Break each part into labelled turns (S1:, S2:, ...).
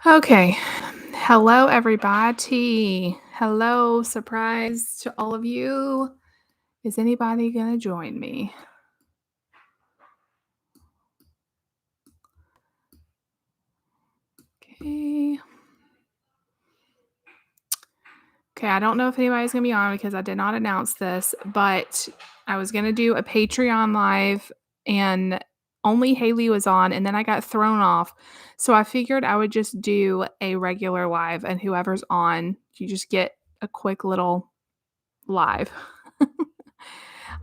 S1: Okay. Hello, everybody. Hello, surprise to all of you. Is anybody going to join me? Okay. Okay, I don't know if anybody's going to be on because I did not announce this, but I was going to do a Patreon live and only Haley was on, and then I got thrown off. So I figured I would just do a regular live, and whoever's on, you just get a quick little live.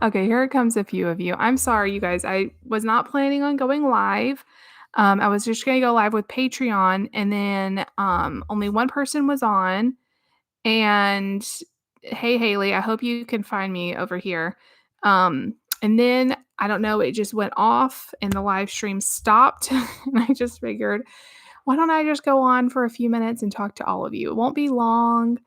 S1: Okay, here comes a few of you. I'm sorry, you guys. I was not planning on going live. I was just going to go live with Patreon, and then only one person was on. And hey, Haley, I hope you can find me over here. And then I don't know, it just went off, and the live stream stopped. And I just figured, why don't I just go on for a few minutes and talk to all of you? It won't be long,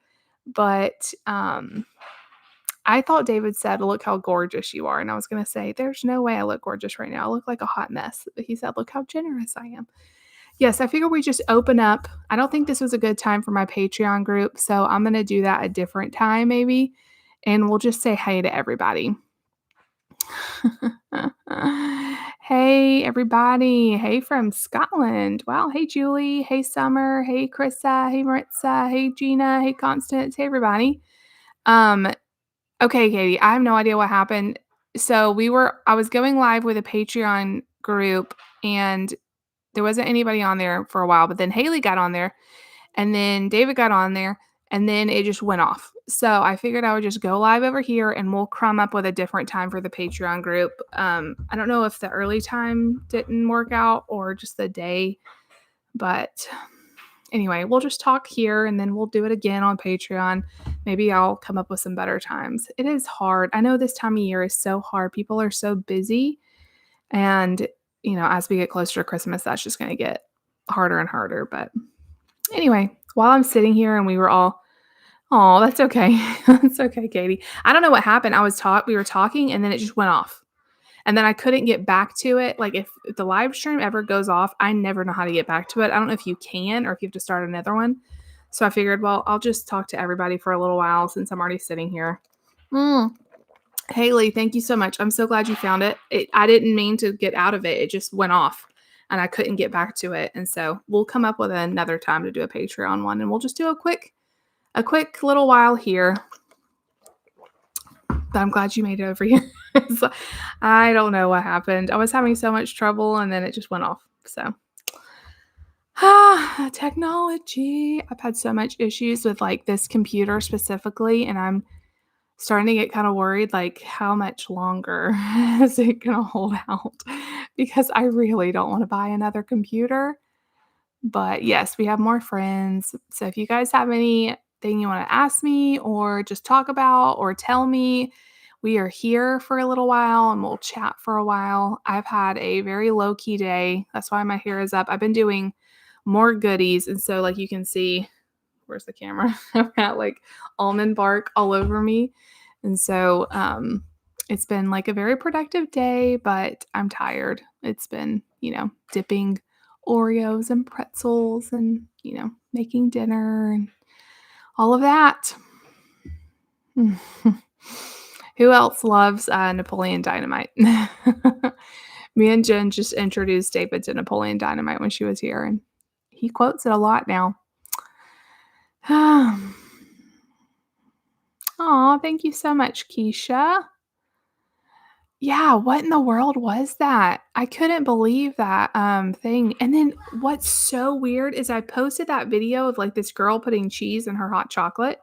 S1: but I thought David said, "Look how gorgeous you are." And I was going to say, there's no way I look gorgeous right now. I look like a hot mess. But he said, "Look how generous I am." Yes, I figure we just open up. I don't think this was a good time for my Patreon group. So I'm going to do that a different time, maybe. And we'll just say hey to everybody. Hey, everybody. Hey, from Scotland. Wow. Hey, Julie. Hey, Summer. Hey, Krissa. Hey, Maritza. Hey, Gina. Hey, Constance. Hey, everybody. Um, Okay, Katie, I have no idea what happened. So I was going live with a Patreon group and there wasn't anybody on there for a while, but then Haley got on there and then David got on there and then it just went off. So I figured I would just go live over here and we'll crumb up with a different time for the Patreon group. I don't know if the early time didn't work out or just the day, but anyway, we'll just talk here and then we'll do it again on Patreon. Maybe I'll come up with some better times. It is hard. I know this time of year is so hard. People are so busy. And, as we get closer to Christmas, that's just going to get harder and harder. But anyway, while I'm sitting here and we were all, oh, that's okay. That's okay, Katie. I don't know what happened. We were talking and then it just went off. And then I couldn't get back to it. Like if the live stream ever goes off, I never know how to get back to it. I don't know if you can or if you have to start another one. So I figured, well, I'll just talk to everybody for a little while since I'm already sitting here. Haley, thank you so much. I'm so glad you found it. I didn't mean to get out of it. It just went off and I couldn't get back to it. And so we'll come up with another time to do a Patreon one and we'll just do a quick little while here. But I'm glad you made it over here. So, I don't know what happened. I was having so much trouble and then it just went off. So, technology. I've had so much issues with like this computer specifically, and I'm starting to get kind of worried like how much longer is it going to hold out? Because I really don't want to buy another computer. But yes, we have more friends. So if you guys have anything you want to ask me or just talk about or tell me, we are here for a little while and we'll chat for a while. I've had a very low key day. That's why my hair is up. I've been doing more goodies. And so, like, you can see, where's the camera? I've got like almond bark all over me. And so, it's been like a very productive day, but I'm tired. It's been, dipping Oreos and pretzels and, making dinner and all of that. Who else loves Napoleon Dynamite? Me and Jen just introduced David to Napoleon Dynamite when she was here, and he quotes it a lot now. Aw, thank you so much, Keisha. Yeah, what in the world was that? I couldn't believe that, thing, and then what's so weird is I posted that video of, like, this girl putting cheese in her hot chocolate,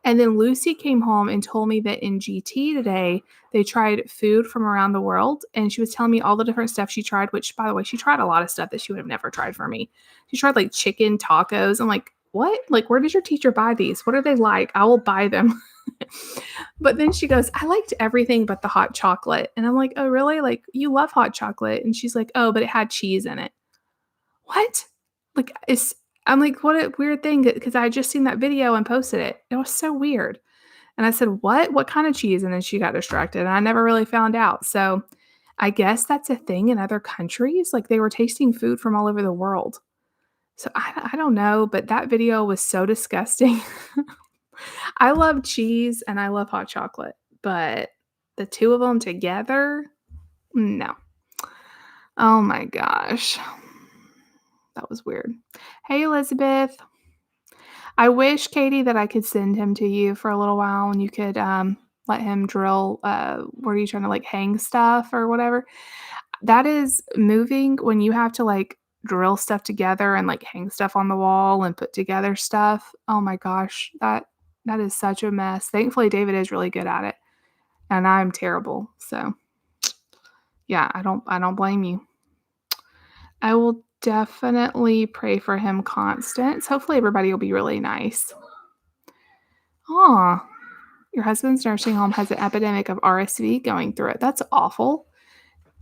S1: and then Lucy came home and told me that in GT today, they tried food from around the world, and she was telling me all the different stuff she tried, which, by the way, she tried a lot of stuff that she would have never tried for me. She tried, like, chicken tacos. I'm like, "What? Like, where does your teacher buy these? What are they like? I will buy them." But then she goes, "I liked everything but the hot chocolate." And I'm like, "Oh, really? Like, you love hot chocolate?" And she's like, "Oh, but it had cheese in it." What? Like, I'm like, "What a weird thing," because I had just seen that video and posted it. It was so weird. And I said, "What? What kind of cheese?" And then she got distracted, and I never really found out. So, I guess that's a thing in other countries. Like, they were tasting food from all over the world. So I don't know, but that video was so disgusting. I love cheese and I love hot chocolate, but the 2 of them together? No. Oh my gosh. That was weird. Hey, Elizabeth. I wish, Katie, that I could send him to you for a little while and you could, let him drill, where you trying to, like, hang stuff or whatever. That is moving when you have to, like, drill stuff together and, like, hang stuff on the wall and put together stuff. Oh my gosh, that is such a mess. Thankfully, David is really good at it, and I'm terrible. So, yeah, I don't blame you. I will definitely pray for him constant. Hopefully, everybody will be really nice. Aw, your husband's nursing home has an epidemic of RSV going through it. That's awful.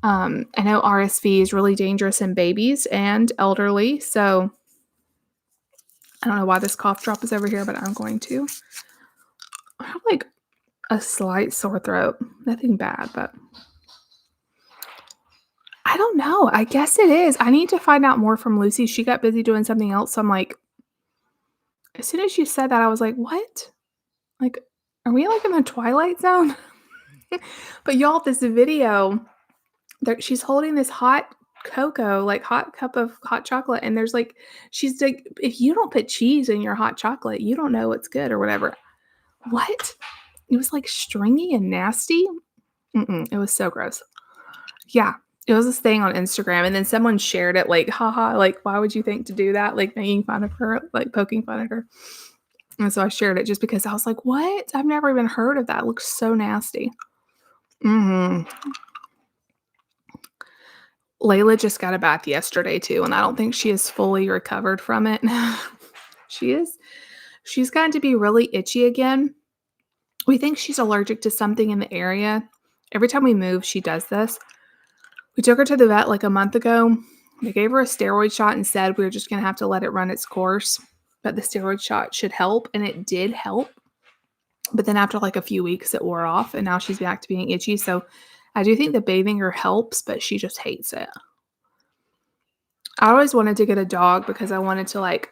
S1: I know RSV is really dangerous in babies and elderly, so I don't know why this cough drop is over here, but I'm going to. I have like a slight sore throat. Nothing bad, but I don't know. I guess it is. I need to find out more from Lucy. She got busy doing something else. So I'm like, as soon as you said that, I was like, what? Like, are we like in the Twilight Zone? But y'all, this video, she's holding this hot cocoa, like hot cup of hot chocolate, and there's like, she's like, if you don't put cheese in your hot chocolate, you don't know what's good or whatever. What? It was like stringy and nasty. It was so gross. Yeah, it was this thing on Instagram, and then someone shared it like, haha, like, why would you think to do that? Like making fun of her, like poking fun at her. And so I shared it just because I was like, what? I've never even heard of that. It looks so nasty. hmm Layla just got a bath yesterday too, and I don't think she is fully recovered from it. She is. She's gotten to be really itchy again. We think she's allergic to something in the area. Every time we move, she does this. We took her to the vet like a month ago. They gave her a steroid shot and said we were just going to have to let it run its course. But the steroid shot should help, and it did help. But then after like a few weeks, it wore off, and now she's back to being itchy. So I do think the bathing her helps, but she just hates it. I always wanted to get a dog because I wanted to like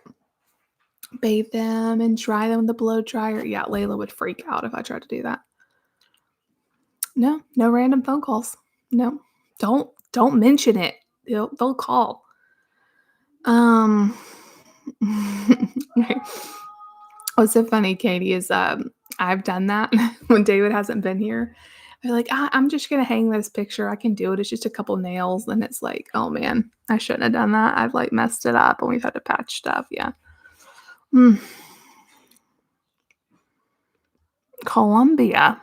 S1: bathe them and dry them with the blow dryer. Yeah, Layla would freak out if I tried to do that. No, no random phone calls. No, don't mention it. They'll call. Um, what's so funny, Katie, is I've done that when David hasn't been here. They're like, I'm just gonna hang this picture. I can do it. It's just a couple nails. And it's like, oh man, I shouldn't have done that. I've like messed it up and we've had to patch stuff. Yeah. Mm. Columbia.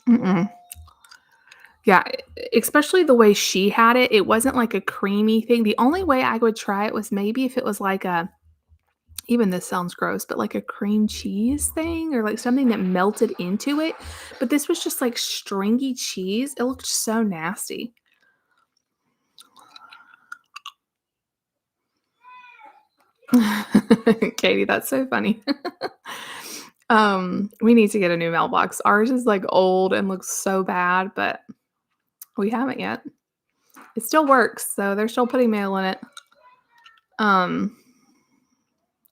S1: Mm-mm. Yeah, especially the way she had it. It wasn't like a creamy thing. The only way I would try it was maybe if it was like a, even this sounds gross, but like a cream cheese thing or like something that melted into it. But this was just like stringy cheese. It looked so nasty. Katie, that's so funny. We need to get a new mailbox. Ours is like old and looks so bad, but we haven't yet. It still works, so they're still putting mail in it. Um,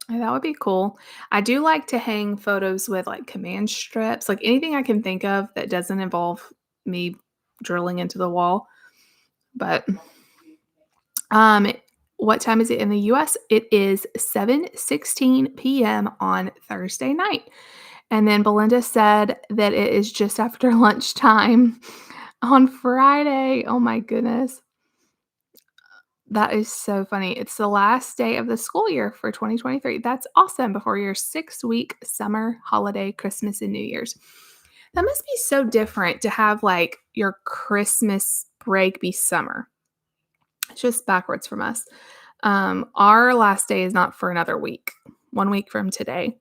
S1: that would be cool. I do like to hang photos with like command strips, like anything I can think of that doesn't involve me drilling into the wall. But um what time is it in the US? It is 7:16 p.m. on Thursday night. And then Belinda said that it is just after lunchtime on Friday. Oh my goodness. That is so funny. It's the last day of the school year for 2023. That's awesome before your 6-week summer holiday, Christmas, and New Year's. That must be so different to have like your Christmas break be summer. It's just backwards from us. Our last day is not for another week, 1 week from today.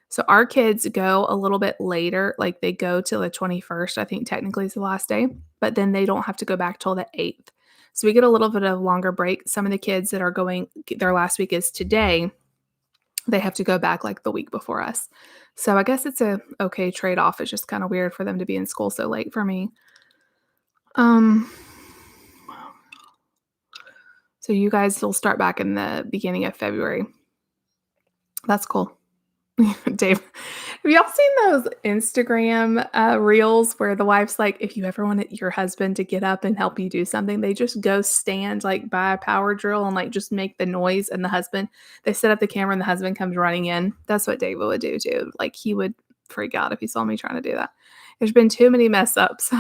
S1: So our kids go a little bit later, like they go till the 21st, I think technically is the last day, but then they don't have to go back till the 8th. So we get a little bit of longer break. Some of the kids that are going, their last week is today, they have to go back like the week before us. So I guess it's a okay trade-off. It's just kind of weird for them to be in school so late for me. Um So you guys will start back in the beginning of February. That's cool. Dave, have y'all seen those Instagram, reels where the wife's like, "If you ever wanted your husband to get up and help you do something, they just go stand, like, by a power drill and, like, just make the noise," and the husband they set up the camera and the husband comes running in. That's what David would do too. Like, he would freak out if he saw me trying to do that. There's been too many mess ups.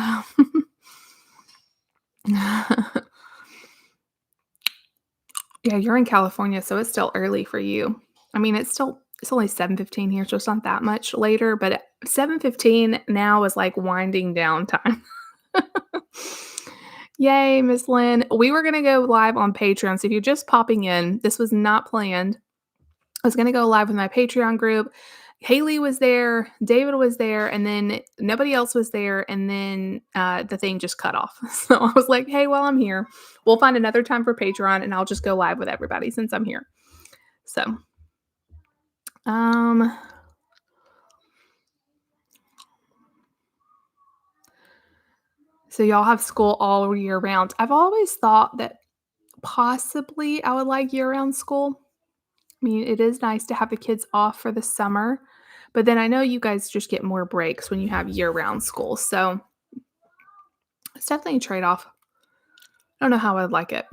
S1: Yeah, you're in California, so it's still early for you. I mean, it's only 7:15 here, so it's not that much later, but at 7:15 now is like winding down time. Yay, Miss Lynn. We were gonna go live on Patreon, so if you're just popping in, this was not planned. I was gonna go live with my Patreon group. Haley was there, David was there, and then nobody else was there, and then, the thing just cut off. So I was like, "Hey, well, I'm here. We'll find another time for Patreon, and I'll just go live with everybody since I'm here." So, um so y'all have school all year round. I've always thought that possibly I would like year-round school. I mean, it is nice to have the kids off for the summer, but then I know you guys just get more breaks when you have year-round school, so it's definitely a trade-off. I don't know how I'd like it.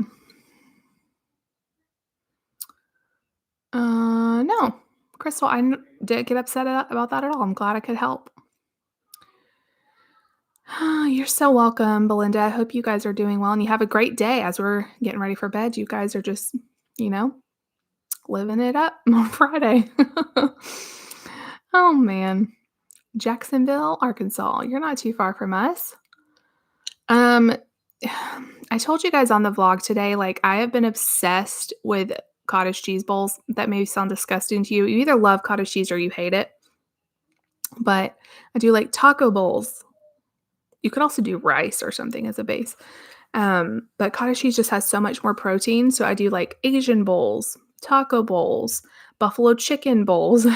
S1: No. Crystal, didn't get upset about that at all. I'm glad I could help. You're so welcome, Belinda. I hope you guys are doing well and you have a great day as we're getting ready for bed. You guys are just, you know, living it up on Friday. Oh, man. Jacksonville, Arkansas. You're not too far from us. Um, I told you guys on the vlog today, like, I have been obsessed with cottage cheese bowls. That may sound disgusting to you. You either love cottage cheese or you hate it. But I do like taco bowls. You could also do rice or something as a base. But cottage cheese just has so much more protein. So I do like Asian bowls, taco bowls, buffalo chicken bowls.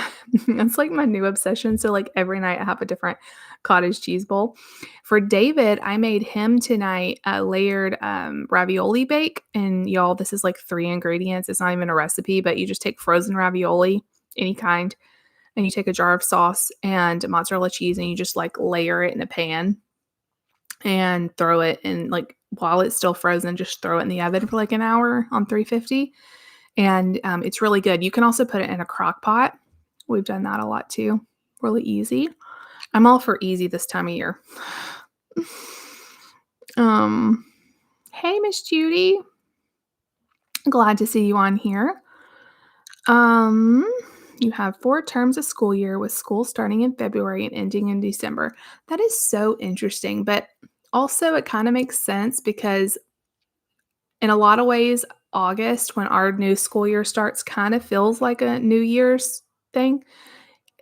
S1: That's like my new obsession. So like every night I have a different cottage cheese bowl. For David, I made him tonight a layered ravioli bake. And y'all, this is like 3 ingredients. It's not even a recipe, but you just take frozen ravioli, any kind, and you take a jar of sauce and mozzarella cheese and you just like layer it in a pan and throw it in, like, while it's still frozen, just throw it in the oven for like an hour on 350. And it's really good. You can also put it in a crock pot. We've done that a lot too. Really easy. I'm all for easy this time of year. um, hey, Miss Judy. Glad to see you on here. Um, you have 4 terms of school year with school starting in February and ending in December. That is so interesting, but also it kind of makes sense because in a lot of ways, August, when our new school year starts, kind of feels like a New Year's thing.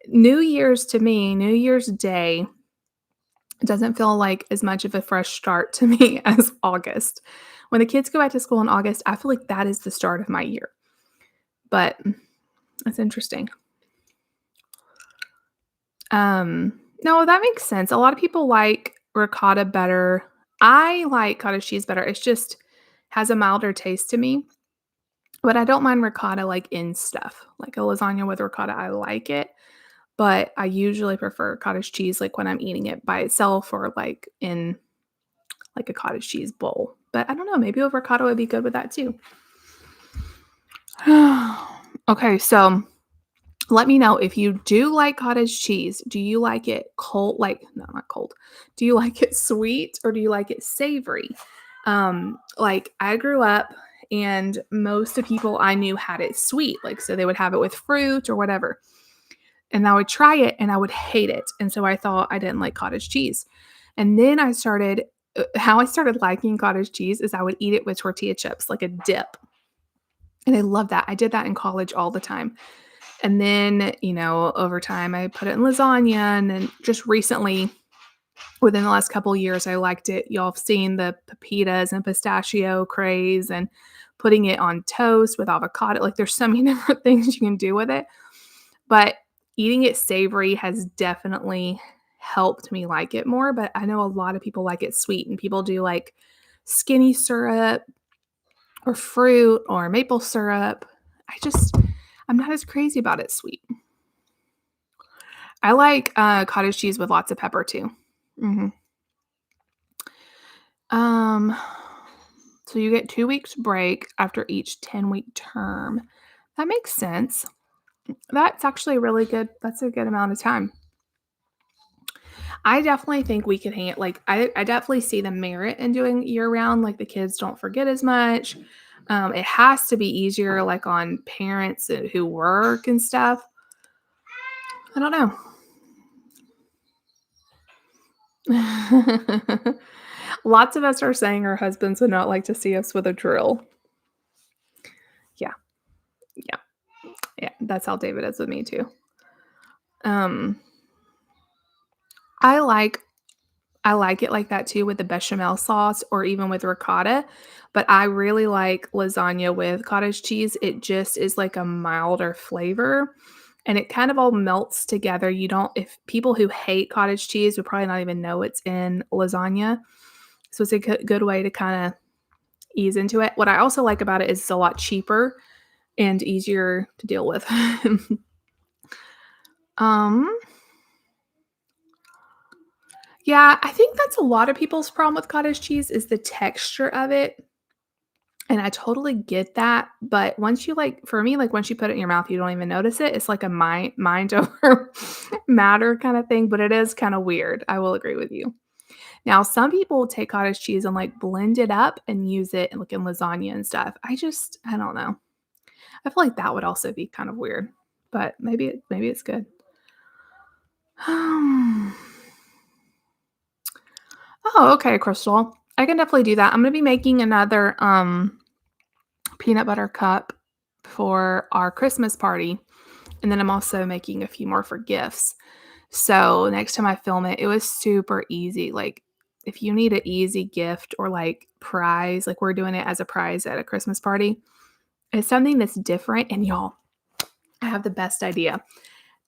S1: New Year's to me, New Year's Day doesn't feel like as much of a fresh start to me as August. When the kids go back to school in August, I feel like that is the start of my year. But that's interesting. No, that makes sense. A lot of people like ricotta better. I like cottage cheese better. It's just has a milder taste to me. But I don't mind ricotta, like, in stuff. Like a lasagna with ricotta, I like it, but I usually prefer cottage cheese, like, when I'm eating it by itself or, like, in, like, a cottage cheese bowl. But I don't know, maybe avocado would be good with that too. Okay, so let me know if you do like cottage cheese. Do you like it cold? Like, no, not cold. Do you like it sweet or do you like it savory? Like I grew up and most of the people I knew had it sweet. Like, so they would have it with fruit or whatever. And I would try it and I would hate it. And so I thought I didn't like cottage cheese. And then how I started liking cottage cheese is I would eat it with tortilla chips, like a dip. And I love that. I did that in college all the time. And then, over time, I put it in lasagna. And then just recently, within the last couple of years, I liked it. Y'all have seen the pepitas and pistachio craze and putting it on toast with avocado. Like, there's so many different things you can do with it. But eating it savory has definitely helped me like it more. But I know a lot of people like it sweet, and people do like skinny syrup or fruit or maple syrup. I'm not as crazy about it sweet. I like cottage cheese with lots of pepper too. hmm Um, so you get 2 weeks break after each 10-week term. That makes sense. That's actually really good. That's a good amount of time. I definitely think we could hang it like I definitely see the merit in doing year round. Like the kids don't forget as much. It has to be easier, like on parents who work and stuff. I don't know. Lots of us are saying our husbands would not like to see us with a drill. Yeah, yeah, yeah. That's how David is with me too. Um, I like I like it like that too with the bechamel sauce or even with ricotta, but I really like lasagna with cottage cheese. It just is like a milder flavor and it kind of all melts together. You don't if people who hate cottage cheese would probably not even know it's in lasagna. So it's a good way to kind of ease into it. What I also like about it is it's a lot cheaper and easier to deal with. um yeah, I think that's a lot of people's problem with cottage cheese is the texture of it. And I totally get that, but once you like for me, like, once you put it in your mouth, you don't even notice it. It's like a mind over matter kinda thing, but it is kinda weird. I will agree with you. Now, some people take cottage cheese and, like, blend it up and use it in, like, in lasagna and stuff. I don't know. I feel like that would also be kind of weird, but maybe it's good. Oh, okay, Crystal. I can definitely do that. I'm gonna be making another, peanut butter cup for our Christmas party, and then I'm also making a few more for gifts. So, next time I film it, it was super easy, like, if you need an easy gift or, like, prize, like, we're doing it as a prize at a Christmas party, it's something that's different, and y'all, I have the best idea.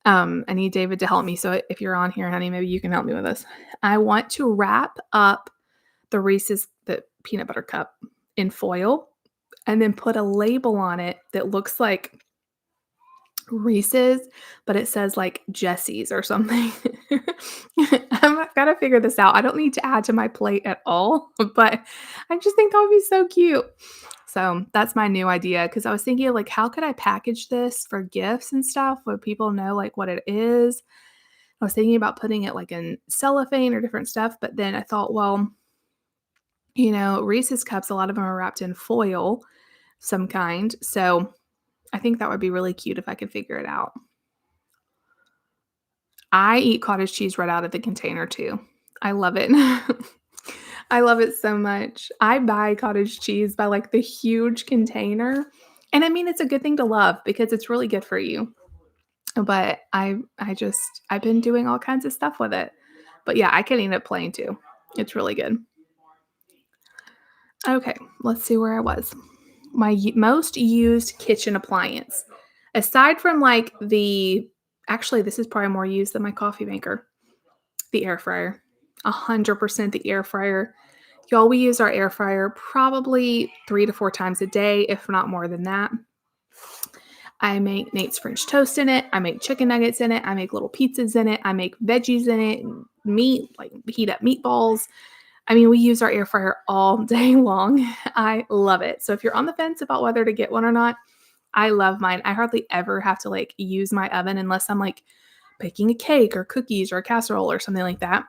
S1: I need David to help me, so if you're on here, honey, maybe you can help me with this. I want to wrap up the peanut butter cup in foil and then put a label on it that looks like Reese's, but it says, like, Jessie's or something. I've gotta figure this out. I don't need to add to my plate at all, but I just think that would be so cute. So, that's my new idea because I was thinking, like, how could I package this for gifts and stuff where people know, like, what it is? I was thinking about putting it, like, in cellophane or different stuff, but then I thought, well, Reese's cups, a lot of them are wrapped in foil, some kind, so I think that would be really cute if I could figure it out. I eat cottage cheese right out of the container too. I love it. I love it so much. I buy cottage cheese by, like, the huge container, and I mean, it's a good thing to love because it's really good for you, but I've been doing all kinds of stuff with it. But yeah, I can eat it plain too. It's really good. Okay, let's see where I was. Most used kitchen appliance. Aside from, like, actually, this is probably more used than my coffee maker. The air fryer. 100% the air fryer. Y'all, we use our air fryer probably 3 to 4 times a day, if not more than that. I make Nate's French toast in it. I make chicken nuggets in it. I make little pizzas in it. I make veggies in it, meat, like heat up meatballs. I mean, we use our air fryer all day long. I love it. So if you're on the fence about whether to get one or not, I love mine. I hardly ever have to, like, use my oven unless I'm, like, baking a cake or cookies or a casserole or something like that.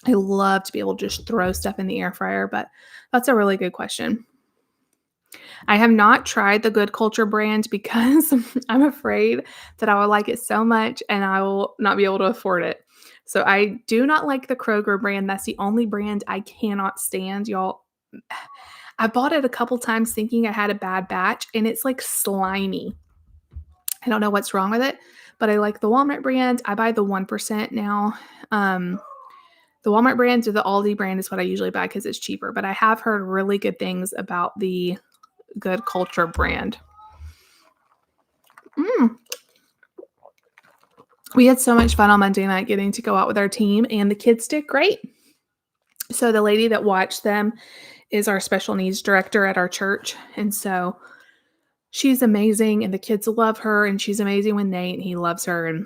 S1: I love to be able to just throw stuff in the air fryer, but that's a really good question. I have not tried the Good Culture brand because I'm afraid that I will like it so much and I will not be able to afford it. So I do not like the Kroger brand. That's the only brand I cannot stand, y'all. I bought it a couple times thinking I had a bad batch and it's like slimy. I don't know what's wrong with it, but I like the Walmart brand. I buy the 1% now. Um, the Walmart brand or the Aldi brand is what I usually buy because it's cheaper, but I have heard really good things about the Good Culture brand. Mm. We had so much fun on Monday night getting to go out with our team, and the kids did great. So the lady that watched them is our special needs director at our church, and so she's amazing, and the kids love her, and she's amazing with Nate, and he loves her, and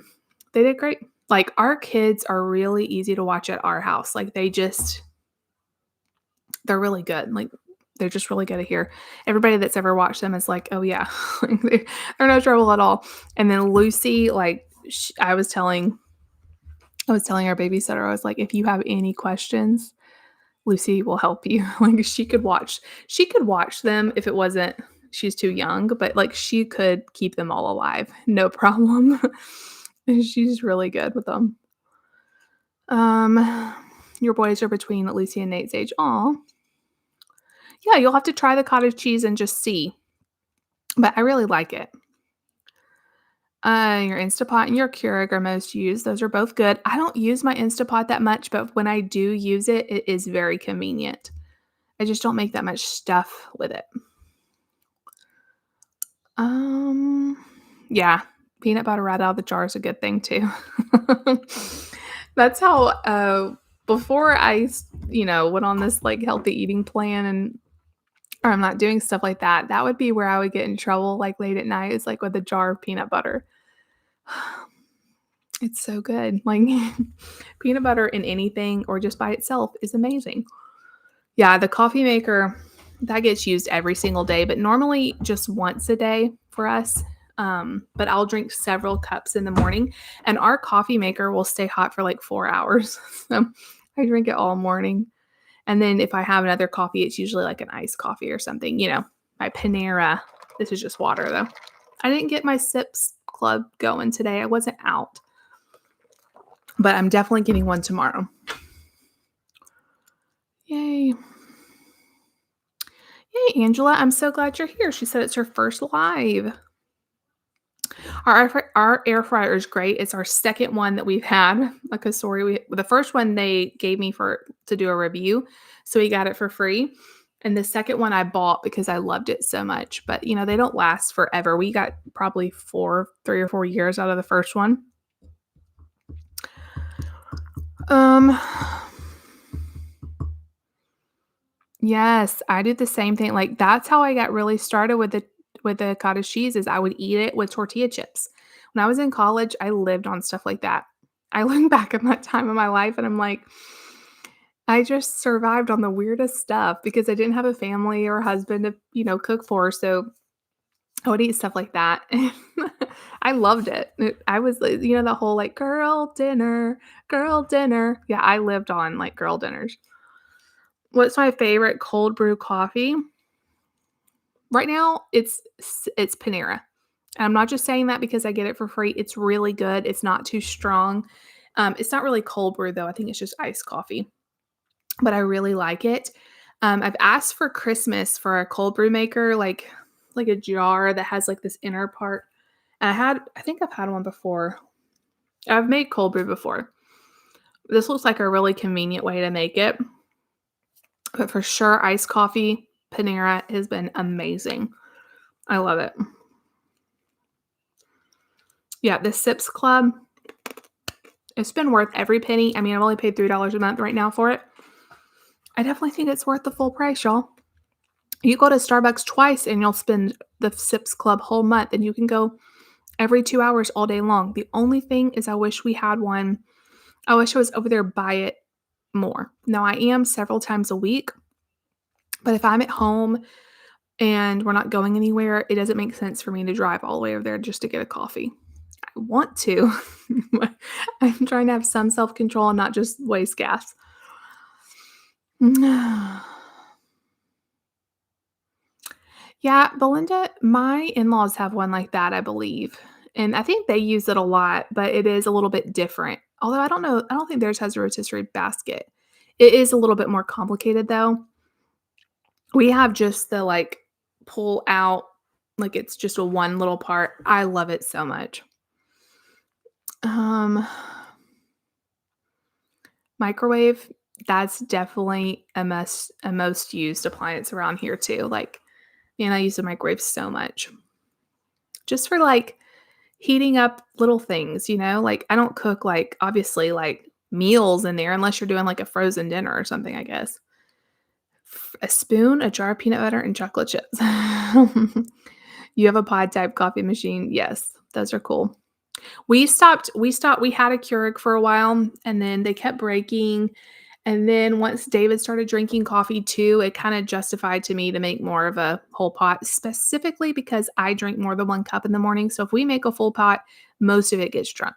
S1: they did great. Like, our kids are really easy to watch at our house. Like, they're really good. Like, they're just really good at here. Everybody that's ever watched them is like, "Oh, yeah." Like, they're no trouble at all. And then Lucy, like, I was telling our babysitter, I was like, "If you have any questions, Lucy will help you." Like, she could watch them if it wasn't she's too young, but, like, she could keep them all alive, no problem. And she's really good with them. Um, your boys are between Lucy and Nate's age. Aw. Yeah, you'll have to try the cottage cheese and just see, but I really like it. Your Instapot and your Keurig are most used. Those are both good. I don't use my Instapot that much, but when I do use it, it is very convenient. I just don't make that much stuff with it. Um, yeah, peanut butter right out of the jar is a good thing too. That's how, before went on this, like, healthy eating plan and or I'm not doing stuff like that, that would be where I would get in trouble, like, late at night is, like, with a jar of peanut butter. It's so good. Like, peanut butter in anything or just by itself is amazing. Yeah, the coffee maker, that gets used every single day, but normally just once a day for us. But I'll drink several cups in the morning, and our coffee maker will stay hot for like 4 hours. So I drink it all morning. And then if I have another coffee, it's usually like an iced coffee or something, my Panera. This is just water though. I didn't get my Sips Club going today. I wasn't out, but I'm definitely getting one tomorrow. Yay. Yay, Angela. I'm so glad you're here. She said it's her first live. Our air fryer is great. It's our second one that we've had. Like a story, the first one they gave me to do a review, so we got it for free. And the second one I bought because I loved it so much. But they don't last forever. We got probably 3 or 4 years out of the first one. Yes, I did the same thing. Like, that's how I got really started with the cottage cheese is I would eat it with tortilla chips. When I was in college, I lived on stuff like that. I look back at that time of my life and I'm like, I just survived on the weirdest stuff because I didn't have a family or husband to, cook for. So I would eat stuff like that. I loved it. I was, like, the whole like girl dinner, girl dinner. Yeah, I lived on like girl dinners. What's my favorite cold brew coffee? Right now, it's Panera. And I'm not just saying that because I get it for free. It's really good. It's not too strong. It's not really cold brew though. I think it's just iced coffee, but I really like it. I've asked for Christmas for a cold brew maker, like a jar that has like this inner part. And I think I've had one before. I've made cold brew before. This looks like a really convenient way to make it. But for sure, iced coffee, Panera has been amazing. I love it. Yeah, the Sips Club, it's been worth every penny. I mean, I've only paid $3 a month right now for it. I definitely think it's worth the full price, y'all. You go to Starbucks twice and you'll spend the Sips Club whole month, and you can go every 2 hours all day long. The only thing is I wish we had one. I wish I was over there by it more. Now, I am several times a week, but if I'm at home and we're not going anywhere, it doesn't make sense for me to drive all the way over there just to get a coffee. I want to. I'm trying to have some self-control and not just waste gas. Yeah, Belinda, my in-laws have one like that, I believe. And I think they use it a lot, but it is a little bit different. Although I don't know, I don't think theirs has a rotisserie basket. It is a little bit more complicated though. We have just the like pull out, like it's just a one little part. I love it so much. Um Microwave, that's definitely a most used appliance around here too. Like, I use the microwave so much. Just for like heating up little things, like I don't cook like obviously like meals in there unless you're doing like a frozen dinner or something, I guess. A spoon, a jar of peanut butter, and chocolate chips. You have a pod type coffee machine. Yes, those are cool. We had a Keurig for a while, and then they kept breaking, and then once David started drinking coffee too, it kinda justified to me to make more of a whole pot, specifically because I drink more than 1 cup in the morning, so if we make a full pot, most of it gets drunk.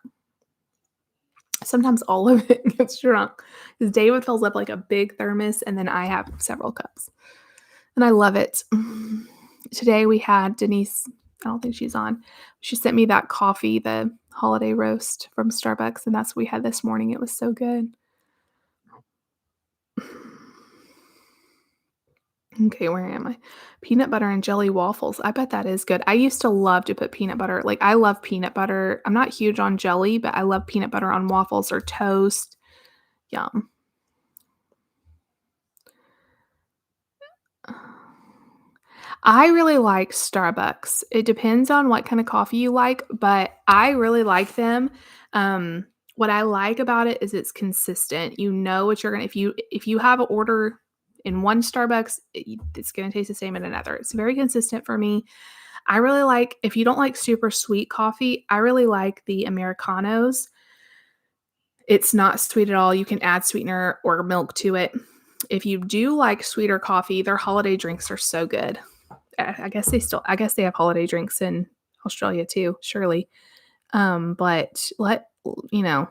S1: Sometimes all of it gets drunk, because David fills up, like, a big thermos, and then I have several cups, and I love it. Today we had Denise, I don't think she's on. She sent me that coffee, the holiday roast from Starbucks, and that's what we had this morning. It was so good. Okay, where am I? Peanut butter and jelly waffles. I bet that is good. I used to love to put peanut butter, like, I love peanut butter. I'm not huge on jelly, but I love peanut butter on waffles or toast. Yum. I really like Starbucks. It depends on what kind of coffee you like, but I really like them. What I like about it is it's consistent. You know what you're gonna if you have an order in one Starbucks, it's gonna taste the same in another. It's very consistent for me. I really like if you don't like super sweet coffee, I really like the Americanos. It's not sweet at all. You can add sweetener or milk to it. If you do like sweeter coffee, their holiday drinks are so good. I guess they have holiday drinks in Australia too, surely. But you know,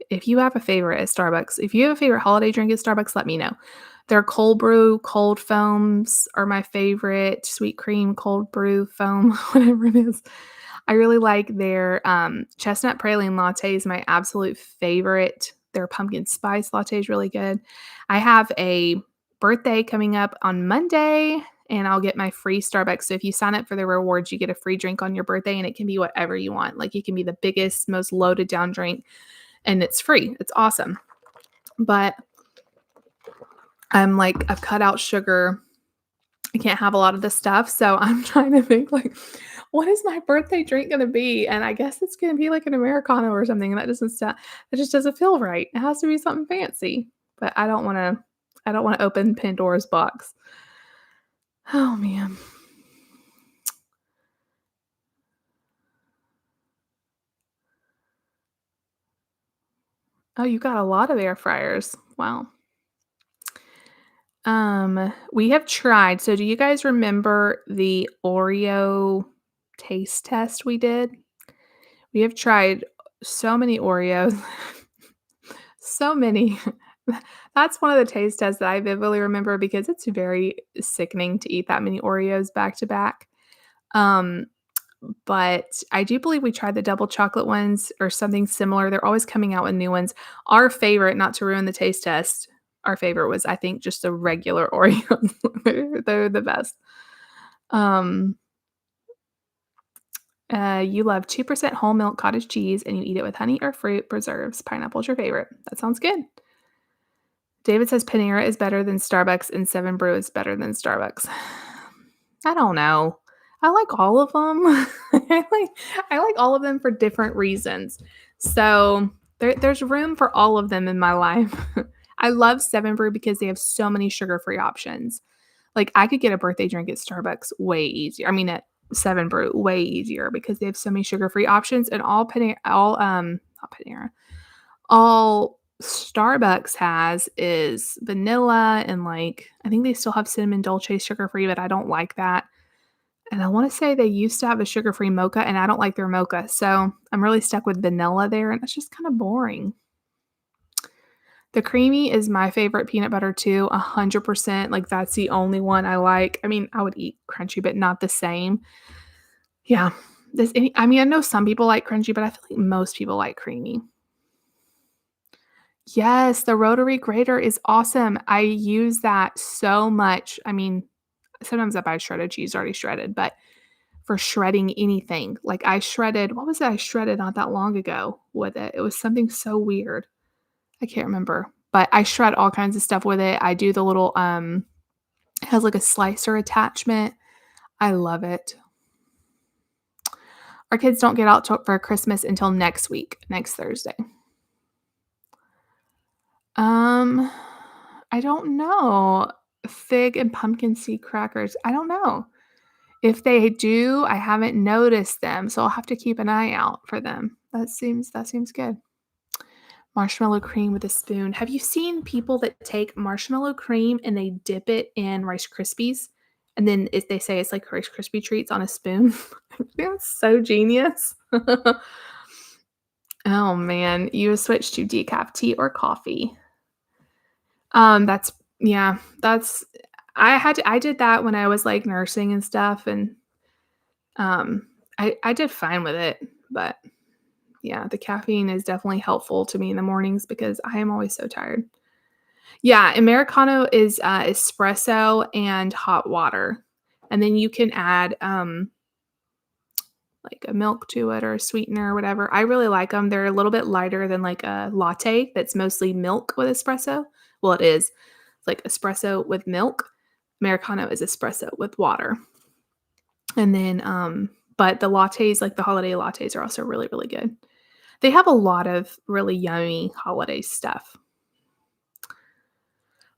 S1: if you have a favorite at Starbucks, if you have a favorite holiday drink at Starbucks, let me know. Their cold brew, cold foams are my favorite, sweet cream, cold brew foam, whatever it is. I really like their chestnut praline latte is my absolute favorite. Their pumpkin spice latte is really good. I have a birthday coming up on Monday, and I'll get my free Starbucks. So if you sign up for the rewards, you get a free drink on your birthday, and it can be whatever you want. Like it can be the biggest, most loaded down drink, and it's free. It's awesome. But I've cut out sugar. I can't have a lot of this stuff. So I'm trying to think like, what is my birthday drink gonna be? And I guess it's gonna be like an Americano or something. And that just doesn't feel right. It has to be something fancy. But I don't wanna open Pandora's box. Oh man. Oh, you got a lot of air fryers. Wow. We have tried. So do you guys remember the Oreo taste test we did? We have tried so many Oreos. So many. That's one of the taste tests that I vividly remember because it's very sickening to eat that many Oreos back to back. Um, but I do believe we tried the double chocolate ones or something similar. They're always coming out with new ones. Our favorite, not to ruin the taste test, our favorite was, I think, just the regular Oreos. They're the best. Um, you love 2% whole milk cottage cheese and you eat it with honey or fruit, preserves. Pineapple's your favorite. That sounds good. David says Panera is better than Starbucks and Seven Brew is better than Starbucks. I don't know. I like all of them. I like all of them for different reasons. So there's room for all of them in my life. I love Seven Brew because they have so many sugar-free options. Like I could get a birthday drink at Starbucks way easier. I mean at Seven Brew way easier because they have so many sugar-free options and not Panera, all Starbucks has is vanilla and, like, I think they still have cinnamon dolce sugar-free, but I don't like that, and I wanna say they used to have a sugar-free mocha, and I don't like their mocha, so I'm really stuck with vanilla there, and it's just kinda boring. The creamy is my favorite peanut butter too, 100%, like, that's the only one I like. I mean, I would eat crunchy, but not the same. Yeah. I mean, I know some people like crunchy, but I feel like most people like creamy. Yes, the rotary grater is awesome. I use that so much. I mean, sometimes I buy shredded cheese already shredded, but for shredding anything, like I shredded, what was it I shredded not that long ago with it? It was something so weird. I can't remember, but I shred all kinds of stuff with it. I do the little, it has like a slicer attachment. I love it. Our kids don't get out for Christmas until next week, next Thursday. Um, I don't know. Fig and pumpkin seed crackers. I don't know. If they do, I haven't noticed them, so I'll have to keep an eye out for them. That seems good. Marshmallow cream with a spoon. Have you seen people that take marshmallow cream and they dip it in Rice Krispies? And then they say it's like Rice Krispie treats on a spoon. That's so genius. Oh man, you switch to decaf tea or coffee. That's yeah, that's I did that when I was like nursing and stuff and I did fine with it, but yeah, the caffeine is definitely helpful to me in the mornings because I am always so tired. Yeah, americano is, espresso and hot water, and then you can add, like, a milk to it or a sweetener or whatever. I really like them. 'Em. They're a little bit lighter than, like, a latte that's mostly milk with espresso. Well, it is. It's like espresso with milk. Americano is espresso with water, and then, but the lattes, like the holiday lattes, are also really, really good. They have a lot of really yummy holiday stuff.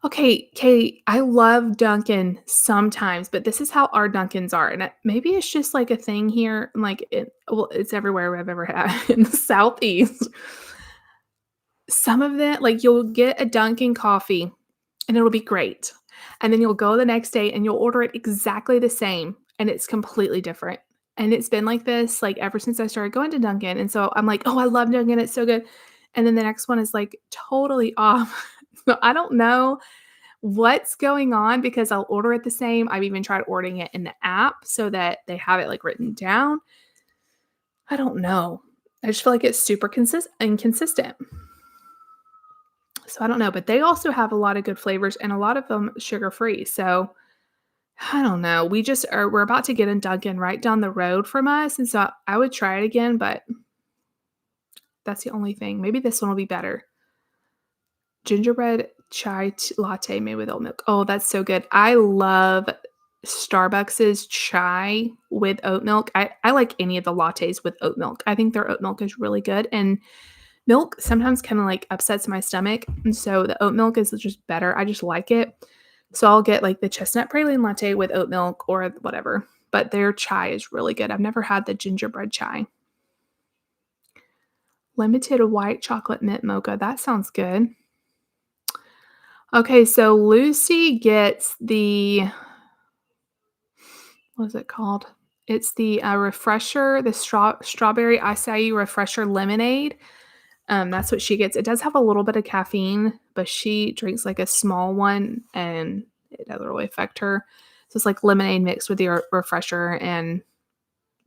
S1: Okay, Kate, I love Dunkin' sometimes, but this is how our Dunkins are, and maybe it's just like a thing here, like well, it's everywhere I've ever had in the Southeast. Some of them, like you'll get a Dunkin' coffee, and it'll be great, and then you'll go the next day and you'll order it exactly the same, and it's completely different. And it's been like this like ever since I started going to Dunkin', and so I'm like, oh, I love Dunkin', it's so good, and then the next one is like totally off. So I don't know what's going on because I'll order it the same. I've even tried ordering it in the app so that they have it, like, written down. I don't know. I just feel like it's super inconsistent. So I don't know, but they also have a lot of good flavors and a lot of them sugar-free, so I don't know. We're about to get a Dunkin' right down the road from us, and so I would try it again, but that's the only thing. Maybe this one will be better. Gingerbread chai latte made with oat milk. Oh, that's so good. I love Starbucks's chai with oat milk. I like any of the lattes with oat milk. I think their oat milk is really good, and milk sometimes kinda, like, upsets my stomach, and so the oat milk is just better. I just like it. So I'll get, like, the chestnut praline latte with oat milk or whatever, but their chai is really good. I've never had the gingerbread chai. Limited white chocolate mint mocha. That sounds good. Okay, so Lucy gets the what is it called? It's the, refresher, the strawberry acai refresher lemonade. That's what she gets. It does have a little bit of caffeine, but she drinks, like, a small one, and it doesn't really affect her. So it's like lemonade mixed with your refresher, and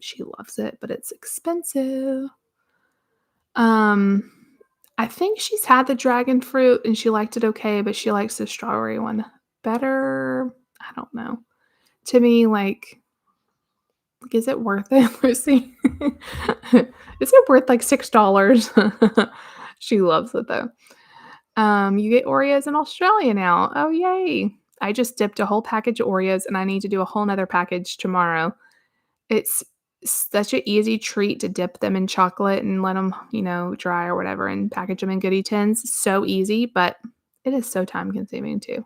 S1: she loves it, but it's expensive. Um, I think she's had the dragon fruit, and she liked it okay, but she likes the strawberry one better. I don't know. To me, like, is it worth it, Lucy? Is it worth, like, $6? She loves it, though. You get Oreos in Australia now. Oh, yay. I just dipped a whole package of Oreos, and I need to do a whole 'nother package tomorrow. It's such an easy treat to dip them in chocolate and let them, dry or whatever and package them in goodie tins. So easy, but it is so time consuming too.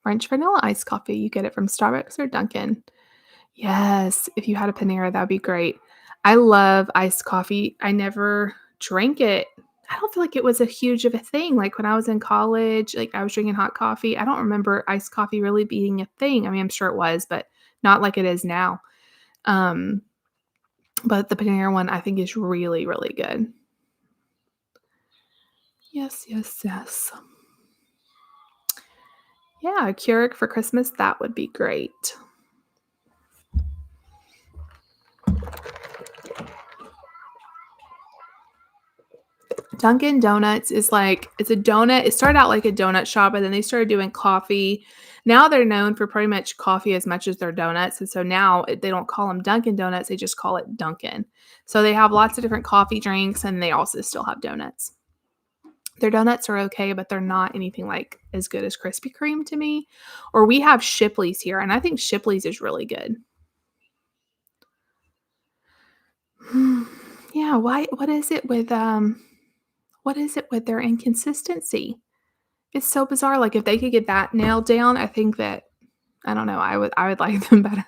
S1: French vanilla iced coffee, you get it from Starbucks or Dunkin'. Yes, if you had a Panera, that'd be great. I love iced coffee. I never drank it. I don't feel like it was a huge of a thing. Like when I was in college, like I was drinking hot coffee. I don't remember iced coffee really being a thing. I mean, I'm sure it was, but not like it is now. Um, but the Panera one I think is really, really good. Yes, yes, yes. Yeah, a Keurig for Christmas, that would be great. Dunkin' Donuts is like it's a donut it started out like a donut shop, and then they started doing coffee. Now they're known for pretty much coffee as much as their donuts, and so now they don't call them Dunkin' Donuts, they just call it Dunkin'. So they have lots of different coffee drinks, and they also still have donuts. Their donuts are okay, but they're not anything like as good as Krispy Kreme to me. Or we have Shipley's here, and I think Shipley's is really good. Yeah, why what is it with, what is it with their inconsistency? It's so bizarre, like, if they could get that nailed down, I think that I don't know, I would like them better.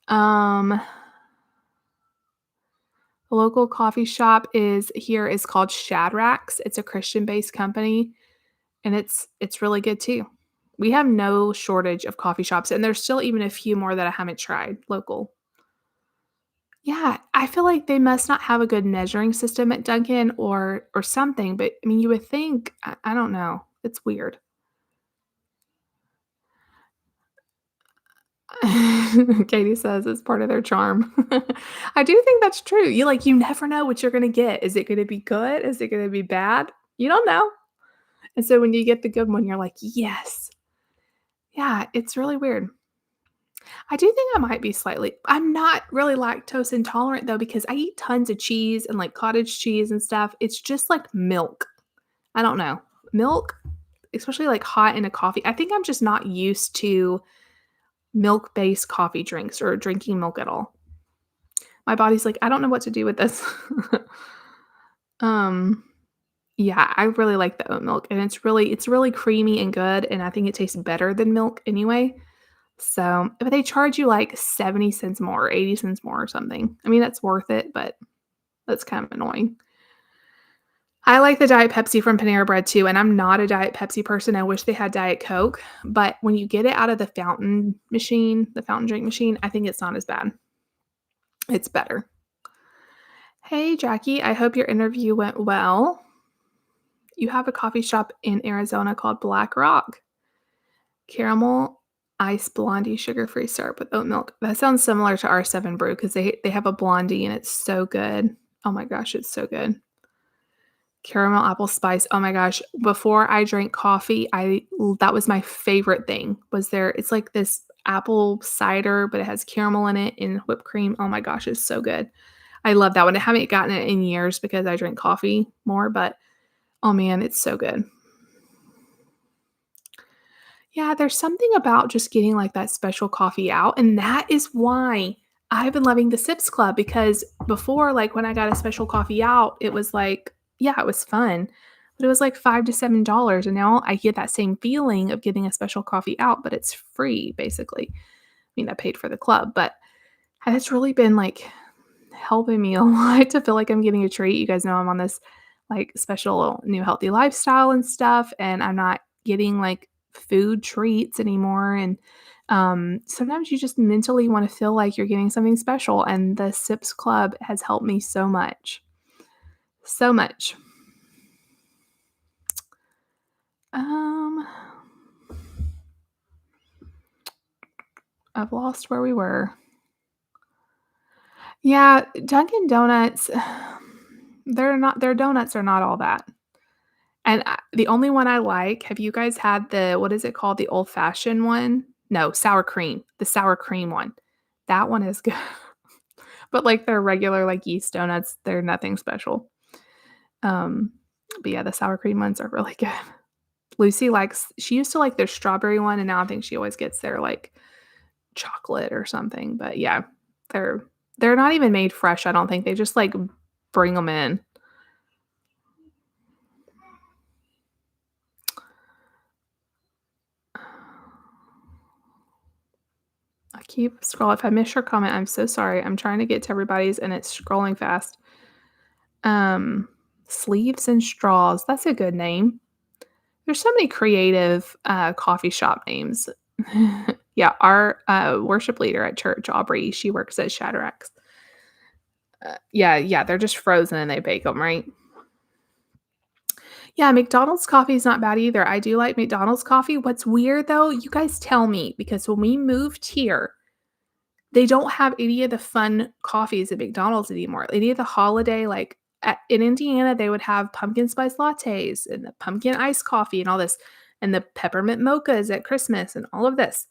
S1: Um, the local coffee shop is called Shadrack's. It's a Christian-based company, and it's really good too. We have no shortage of coffee shops, and there's still even a few more that I haven't tried local. Yeah, I feel like they must not have a good measuring system at Dunkin' or something, but, I mean, you would think I don't know. It's weird. Katie says it's part of their charm. I do think that's true. You never know what you're gonna get. Is it gonna be good? Is it gonna be bad? You don't know. And so when you get the good one, you're like, "Yes." Yeah, it's really weird. I do think I might be slightly I'm not really lactose intolerant though because I eat tons of cheese and, like, cottage cheese and stuff. It's just like milk. I don't know. Milk, especially, like, hot in a coffee I think I'm just not used to milk-based coffee drinks or drinking milk at all. My body's like, "I don't know what to do with this." Um, yeah, I really like the oat milk, and it's really creamy and good, and I think it tastes better than milk anyway. So but they charge you, like, 70 cents more or 80 cents more or something. I mean, that's worth it, but that's kind of annoying. I like the Diet Pepsi from Panera Bread too, and I'm not a Diet Pepsi person, I wish they had Diet Coke, but when you get it out of the fountain drink machine, I think it's not as bad. It's better. Hey, Jackie, I hope your interview went well. You have a coffee shop in Arizona called Black Rock. Caramel iced blondie sugar-free syrup with oat milk. That sounds similar to our 7 Brew because they have a blondie and it's so good. Oh my gosh, it's so good. Caramel apple spice. Oh my gosh, before I drank coffee, I that was my favorite thing. Was there it's like this apple cider, but it has caramel in it and whipped cream. Oh my gosh, it's so good. I love that one. I haven't gotten it in years because I drink coffee more, but oh man, it's so good. Yeah, there's something about just getting, like, that special coffee out, and that is why I've been loving the Sips Club because before, like, when I got a special coffee out, it was like yeah, it was fun, but it was like $5 to $7, and now I get that same feeling of getting a special coffee out, but it's free, basically. I mean, I paid for the club, but and it's really been, like, helping me a lot to feel like I'm getting a treat. You guys know I'm on this, like, special new healthy lifestyle and stuff, and I'm not getting, like, food treats anymore, and, sometimes you just mentally wanna feel like you're getting something special, and the Sips Club has helped me so much. So much. Um, I've lost where we were. Yeah, Dunkin' Donuts, their donuts are not all that. And the only one I like have you guys had the what is it called? The old-fashioned one? No, sour cream, the sour cream one. That one is good. But, like, their regular, like, yeast donuts, they're nothing special. Um, but yeah, the sour cream ones are really good. Lucy likes she used to like their strawberry one, and now I think she always gets their, like, chocolate or something, but yeah, they're they're not even made fresh, I don't think, they just, like, bring them in. I keep scrolling if I miss your comment, I'm so sorry, I'm trying to get to everybody's, and it's scrolling fast. Um, Sleeves and Straws, that's a good name. There's so many creative, coffee shop names. Yeah, our, worship leader at church, Aubrey, she works at Shadrack's. Yeah, yeah, they're just frozen and they bake them, right? Yeah, McDonald's coffee is not bad either. I do like McDonald's coffee. What's weird though, you guys tell me because when we moved here, they don't have any of the fun coffees at McDonald's anymore. Any of the holiday, like in Indiana, they would have pumpkin spice lattes and the pumpkin iced coffee and all this, and the peppermint mochas at Christmas and all of this.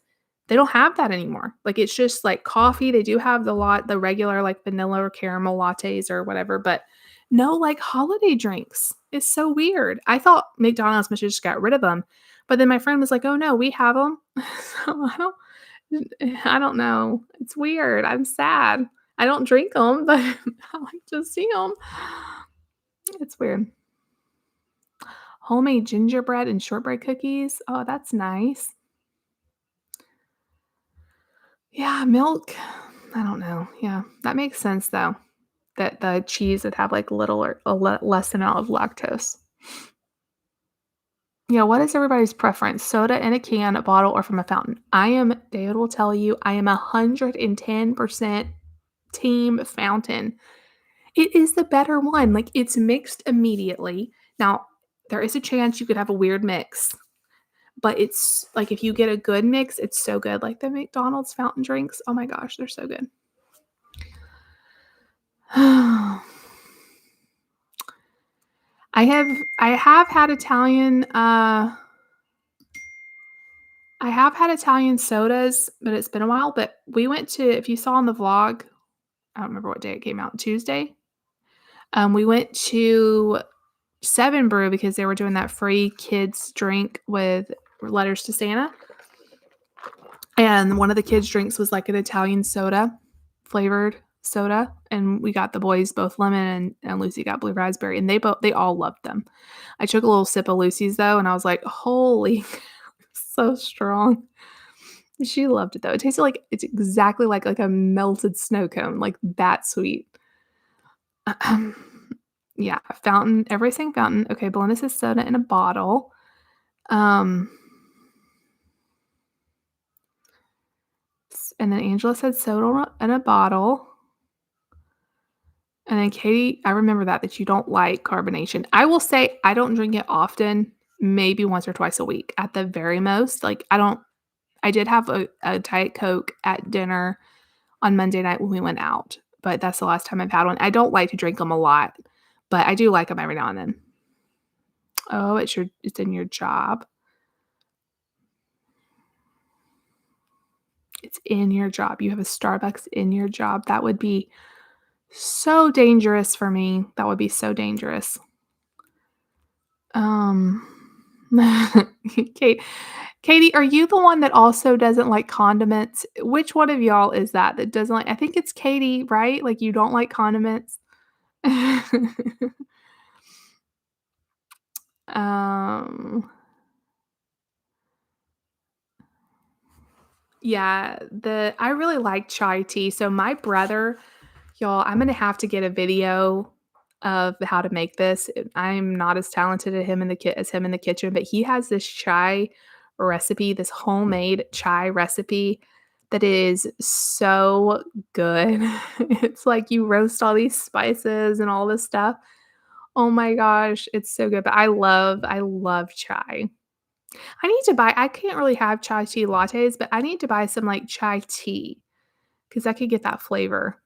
S1: They don't have that anymore. Like it's just like coffee. They do have the regular like vanilla or caramel lattes or whatever, but no like holiday drinks. It's so weird. I thought McDonald's must have just got rid of them, but then my friend was like, "Oh no, we have them." So I don't know. It's weird. I'm sad. I don't drink them, but I like to see them. It's weird. Homemade gingerbread and shortbread cookies. Oh, that's nice. Yeah, milk. I don't know. Yeah, that makes sense though. That the cheese would have like little or less amount of lactose. Yeah, what is everybody's preference? Soda in a can, a bottle, or from a fountain? David will tell you, I am 110% team fountain. It is the better one. Like it's mixed immediately. Now, there is a chance you could have a weird mix, but it's like if you get a good mix, it's so good. Like the McDonald's fountain drinks. Oh my gosh, they're so good. I have had I have had Italian sodas, but it's been a while. But we went to, if you saw on the vlog, I don't remember what day it came out, Tuesday. We went to Seven Brew because they were doing that free kids drink with letters to Santa. And one of the kids' drinks was like an Italian soda, flavored soda. And we got the boys both lemon and Lucy got blue raspberry. And they all loved them. I took a little sip of Lucy's though, and I was like, holy, so strong. She loved it though. It tasted like it's exactly like a melted snow cone, like that sweet. Yeah, fountain, everything fountain. Okay, Belinda says soda in a bottle. Um, and then Angela said soda in a bottle. And then Katie, I remember that you don't like carbonation. I will say I don't drink it often, maybe once or twice a week at the very most. Like I did have a Diet Coke at dinner on Monday night when we went out, but that's the last time I've had one. I don't like to drink them a lot, but I do like them every now and then. Oh, it's in your job. It's in your job. You have a Starbucks in your job. That would be so dangerous for me. That would be so dangerous. Um, Kate, Katie, are you the one that also doesn't like condiments? Which one of y'all is that doesn't like? I think it's Katie, right? Like you don't like condiments. um, yeah, the I really like chai tea. So my brother, y'all, I'm gonna have to get a video of how to make this. I'm not as talented at him in the as him in the kitchen, but he has this chai recipe, this homemade chai recipe that is so good. It's like you roast all these spices and all this stuff. Oh my gosh, it's so good. But I love chai. I can't really have chai tea lattes, but I need to buy some like chai tea because I could get that flavor.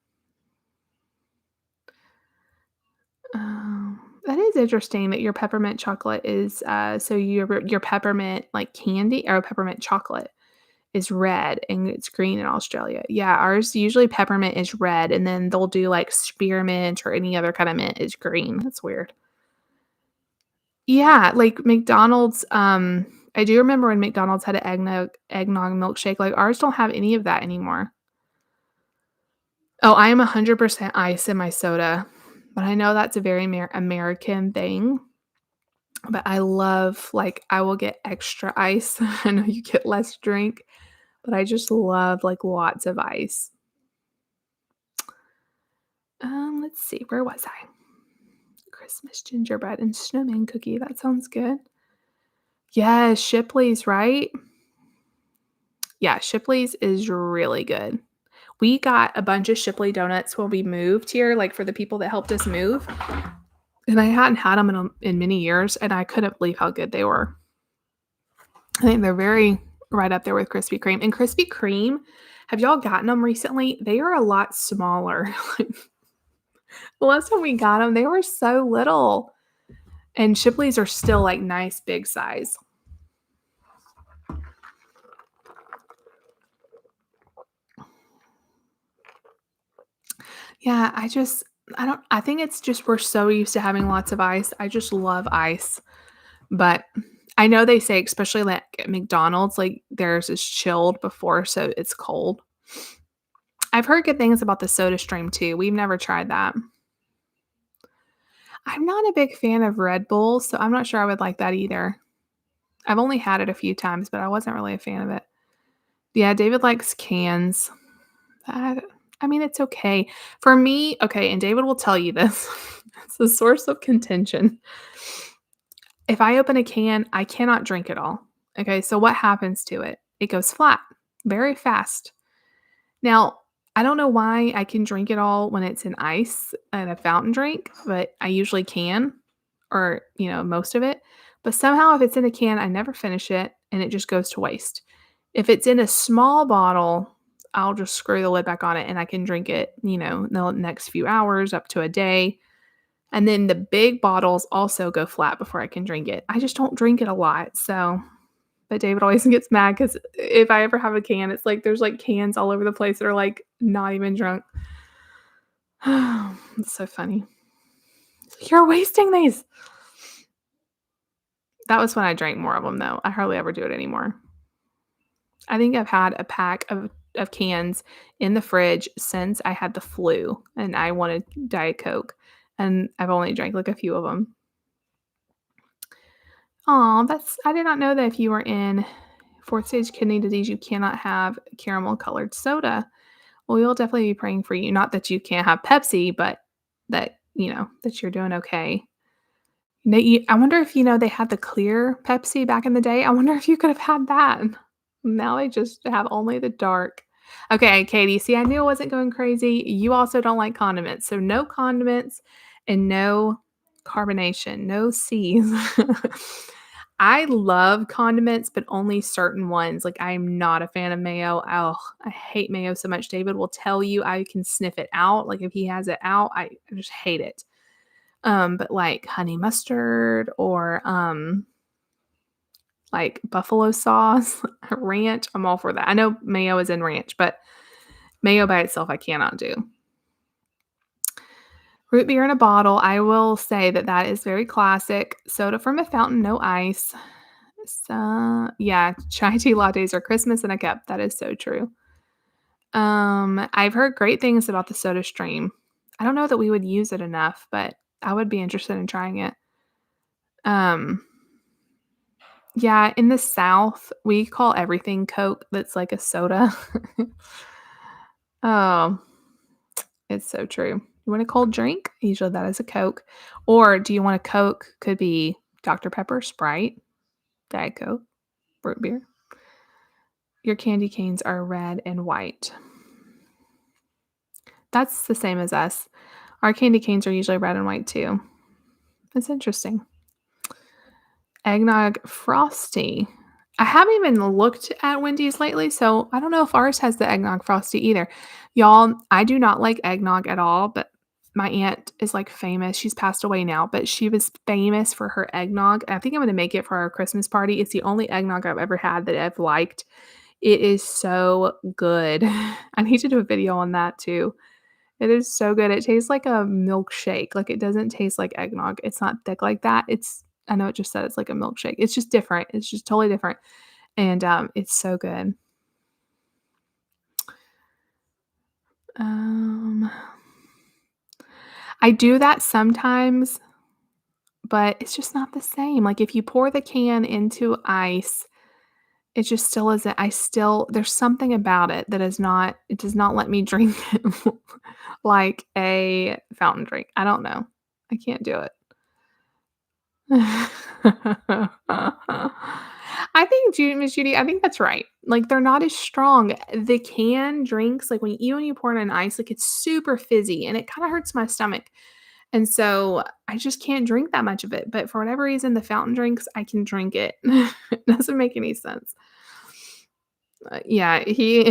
S1: That is interesting that your peppermint chocolate is, so your peppermint, like, candy or peppermint chocolate is red and it's green in Australia. Yeah, ours usually peppermint is red, and then they'll do, like, spearmint or any other kinda mint is green. That's weird. Yeah, like, McDonald's, I do remember when McDonald's had an eggnog milkshake, like, ours don't have any of that anymore. Oh, I am 100% ice in my soda, but I know that's a very American thing. But I love like, I will get extra ice. I know you get less drink, but I just love, like, lots of ice. Let's see, where was I? Christmas gingerbread and snowman cookie, that sounds good. Yes, Shipley's, right? Yeah, Shipley's is really good. We got a bunch of Shipley donuts when we moved here, like, for the people that helped us move, and I hadn't had them in many years, and I couldn't believe how good they were. I think they're very right up there with Krispy Kreme. And Krispy Kreme, have y'all gotten them recently? They are a lot smaller. The last time we got them, they were so little. And Shipley's are still like nice big size. Yeah, I think it's just we're so used to having lots of ice. I just love ice. But I know they say, especially like at McDonald's, like theirs is chilled before, so it's cold. I've heard good things about the Soda Stream too. We've never tried that. I'm not a big fan of Red Bull, so I'm not sure I would like that either. I've only had it a few times, but I wasn't really a fan of it. Yeah, David likes cans. That I mean, it's okay. For me okay, and David will tell you this. It's a source of contention. If I open a can, I cannot drink it all. Okay, so what happens to it? It goes flat very fast. Now, I don't know why I can drink it all when it's in ice and a fountain drink, but I usually can, or, most of it. But somehow, if it's in a can, I never finish it and it just goes to waste. If it's in a small bottle, I'll just screw the lid back on it and I can drink it, the next few hours up to a day. And then the big bottles also go flat before I can drink it. I just don't drink it a lot. But David always gets mad because if I ever have a can, it's like there's, like, cans all over the place that are, like, not even drunk. It's so funny. "You're wasting these." That was when I drank more of them, though. I hardly ever do it anymore. I think I've had a pack of cans in the fridge since I had the flu, and I wanted Diet Coke, and I've only drank, like, a few of them. Aw, that's I did not know that if you were in 4th stage kidney disease, you cannot have caramel colored soda. Well, we'll definitely be praying for you. Not that you can't have Pepsi, but that you're doing okay. I wonder if, they had the clear Pepsi back in the day. I wonder if you could have had that. Now they just have only the dark. Okay, Katie, see, I knew I wasn't going crazy. You also don't like condiments. So no condiments and no carbonation, no C's. I love condiments, but only certain ones. Like, I'm not a fan of mayo. Oh, I hate mayo so much. David will tell you I can sniff it out. Like, if he has it out, I just hate it. But like honey mustard or like buffalo sauce, ranch, I'm all for that. I know mayo is in ranch, but mayo by itself I cannot do. Root beer in a bottle, I will say that that is very classic. Soda from a fountain, no ice. So, yeah, chai tea lattes are Christmas in a cup. That is so true. I've heard great things about the Soda Stream. I don't know that we would use it enough, but I would be interested in trying it. Um, yeah, in the South, we call everything Coke that's like a soda. Oh, it's so true. You want a cold drink? Usually that is a Coke. Or do you want a Coke? Could be Dr. Pepper, Sprite, Diet Coke, root beer. Your candy canes are red and white. That's the same as us. Our candy canes are usually red and white too. That's interesting. Eggnog Frosty. I haven't even looked at Wendy's lately, so I don't know if ours has the eggnog frosty either. Y'all, I do not like eggnog at all, but my aunt is like famous. She's passed away now, but she was famous for her eggnog. I think I'm gonna make it for our Christmas party. It's the only eggnog I've ever had that I've liked. It is so good. I need to do a video on that too. It is so good. It tastes like a milkshake. Like, it doesn't taste like eggnog. It's not thick like that. I know it just said it's like a milkshake. It's just different. It's just totally different. And, it's so good. Um, I do that sometimes, but it's just not the same. Like, if you pour the can into ice, it just still isn't there's something about it that is not it does not let me drink it like a fountain drink. I don't know. I can't do it. I think Miss Judy, I think that's right. Like, they're not as strong. The canned drinks, like, when you pour it in ice, like, it's super fizzy, and it kinda hurts my stomach, and so I just can't drink that much of it, but for whatever reason, the fountain drinks, I can drink it. It doesn't make any sense. Yeah, he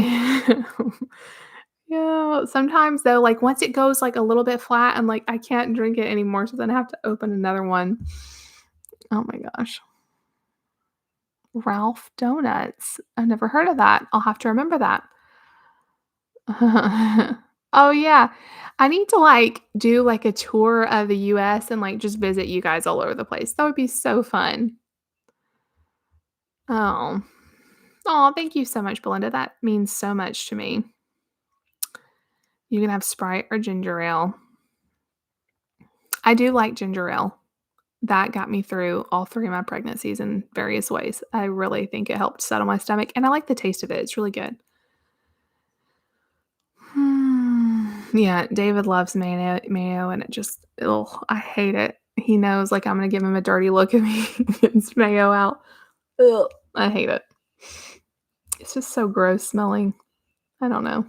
S1: Yeah, sometimes, though, like, once it goes, like, a little bit flat, I'm like, "I can't drink it anymore," so then I have to open another one. Oh my gosh. Ralph Donuts. I've never heard of that. I'll have to remember that. Oh, yeah. I need to, like, do, like, a tour of the US and, like, just visit you guys all over the place. That would be so fun. Oh. Oh, thank you so much, Belinda. That means so much to me. You can have Sprite or ginger ale. I do like ginger ale. That got me through all 3 of my pregnancies in various ways. I really think it helped settle my stomach, and I like the taste of it. It's really good. Yeah, David loves mayo, and it just ugh, I hate it. He knows, like, I'm gonna give him a dirty look if he gets mayo out. Ugh, I hate it. It's just so gross smelling. I don't know.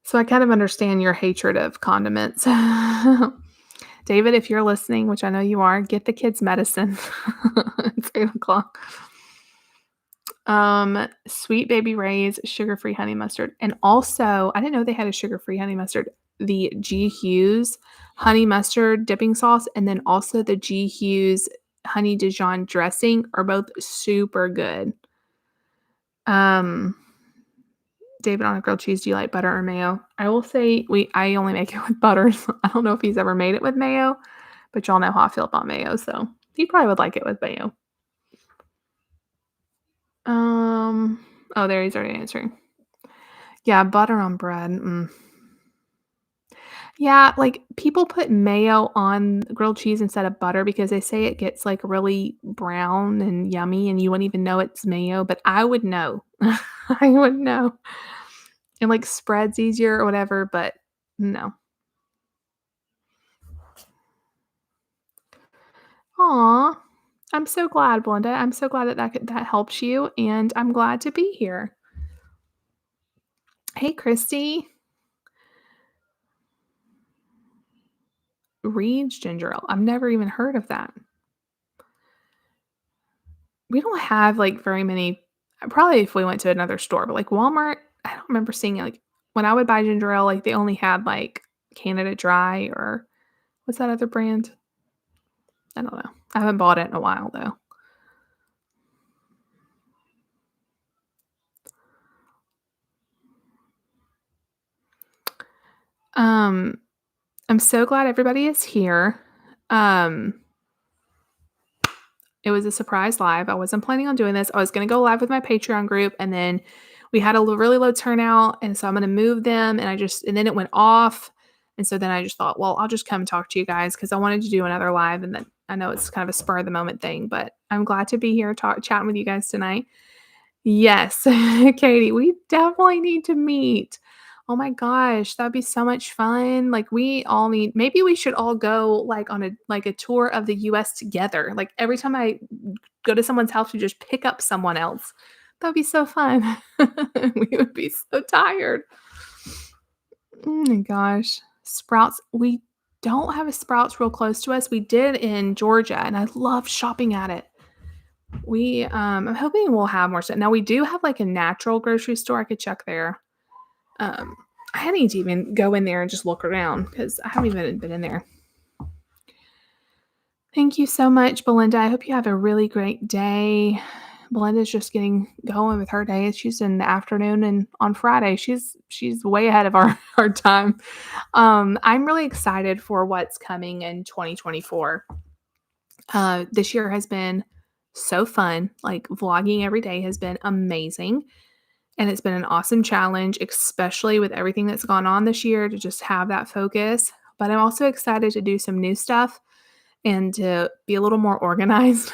S1: So I kind of understand your hatred of condiments. David, if you're listening, which I know you are, get the kids medicine. It's 8 o'clock. Sweet Baby Ray's sugar-free honey mustard, and also, I didn't know they had a sugar-free honey mustard. The G. Hughes honey mustard dipping sauce, and then also the G. Hughes honey Dijon dressing are both super good. Um, David, on a grilled cheese, do you like butter or mayo? I will say I only make it with butter. I don't know if he's ever made it with mayo, but y'all know how I feel about mayo, so he probably would like it with mayo. Um, oh, there he's already answering. Yeah, butter on bread, Yeah, like, people put mayo on grilled cheese instead of butter because they say it gets, like, really brown and yummy, and you wouldn't even know it's mayo, but I would know. I would know. It, like, spreads easier or whatever, but no. Aw, I'm so glad, Belinda. I'm so glad that that helps you, and I'm glad to be here. Hey, Christy. Reed's ginger ale. I've never even heard of that. We don't have, like, very many probably if we went to another store, but, like, Walmart, I don't remember seeing it, like when I would buy ginger ale, like, they only had, like, Canada Dry or what's that other brand? I don't know. I haven't bought it in a while, though. Um, I'm so glad everybody is here. Um, it was a surprise live. I wasn't planning on doing this. I was gonna go live with my Patreon group, and then we had a really low turnout, and so I'm gonna move them, and then it went off, and so then I just thought, well, I'll just come talk to you guys because I wanted to do another live, and then I know it's kind of a spur of the moment thing, but I'm glad to be here chatting with you guys tonight. Yes, Katie, we definitely need to meet. Oh my gosh, that'd be so much fun. Like we all need maybe we should all go like on a tour of the US together. Like every time I go to someone's house, we just pick up someone else. That'd be so fun. We would be so tired. Oh my gosh. Sprouts. We don't have a Sprouts real close to us. We did in Georgia, and I love shopping at it. I'm hoping we'll have more stuff. Now we do have like a natural grocery store. I could check there. Um, I need to even go in there and just look around because I haven't even been in there. Thank you so much, Belinda. I hope you have a really great day. Belinda's just getting going with her day. She's in the afternoon, and on Friday, she's way ahead of our time. I'm really excited for what's coming in 2024. This year has been so fun. Like vlogging every day has been amazing. And it's been an awesome challenge, especially with everything that's gone on this year to just have that focus. But I'm also excited to do some new stuff and to be a little more organized.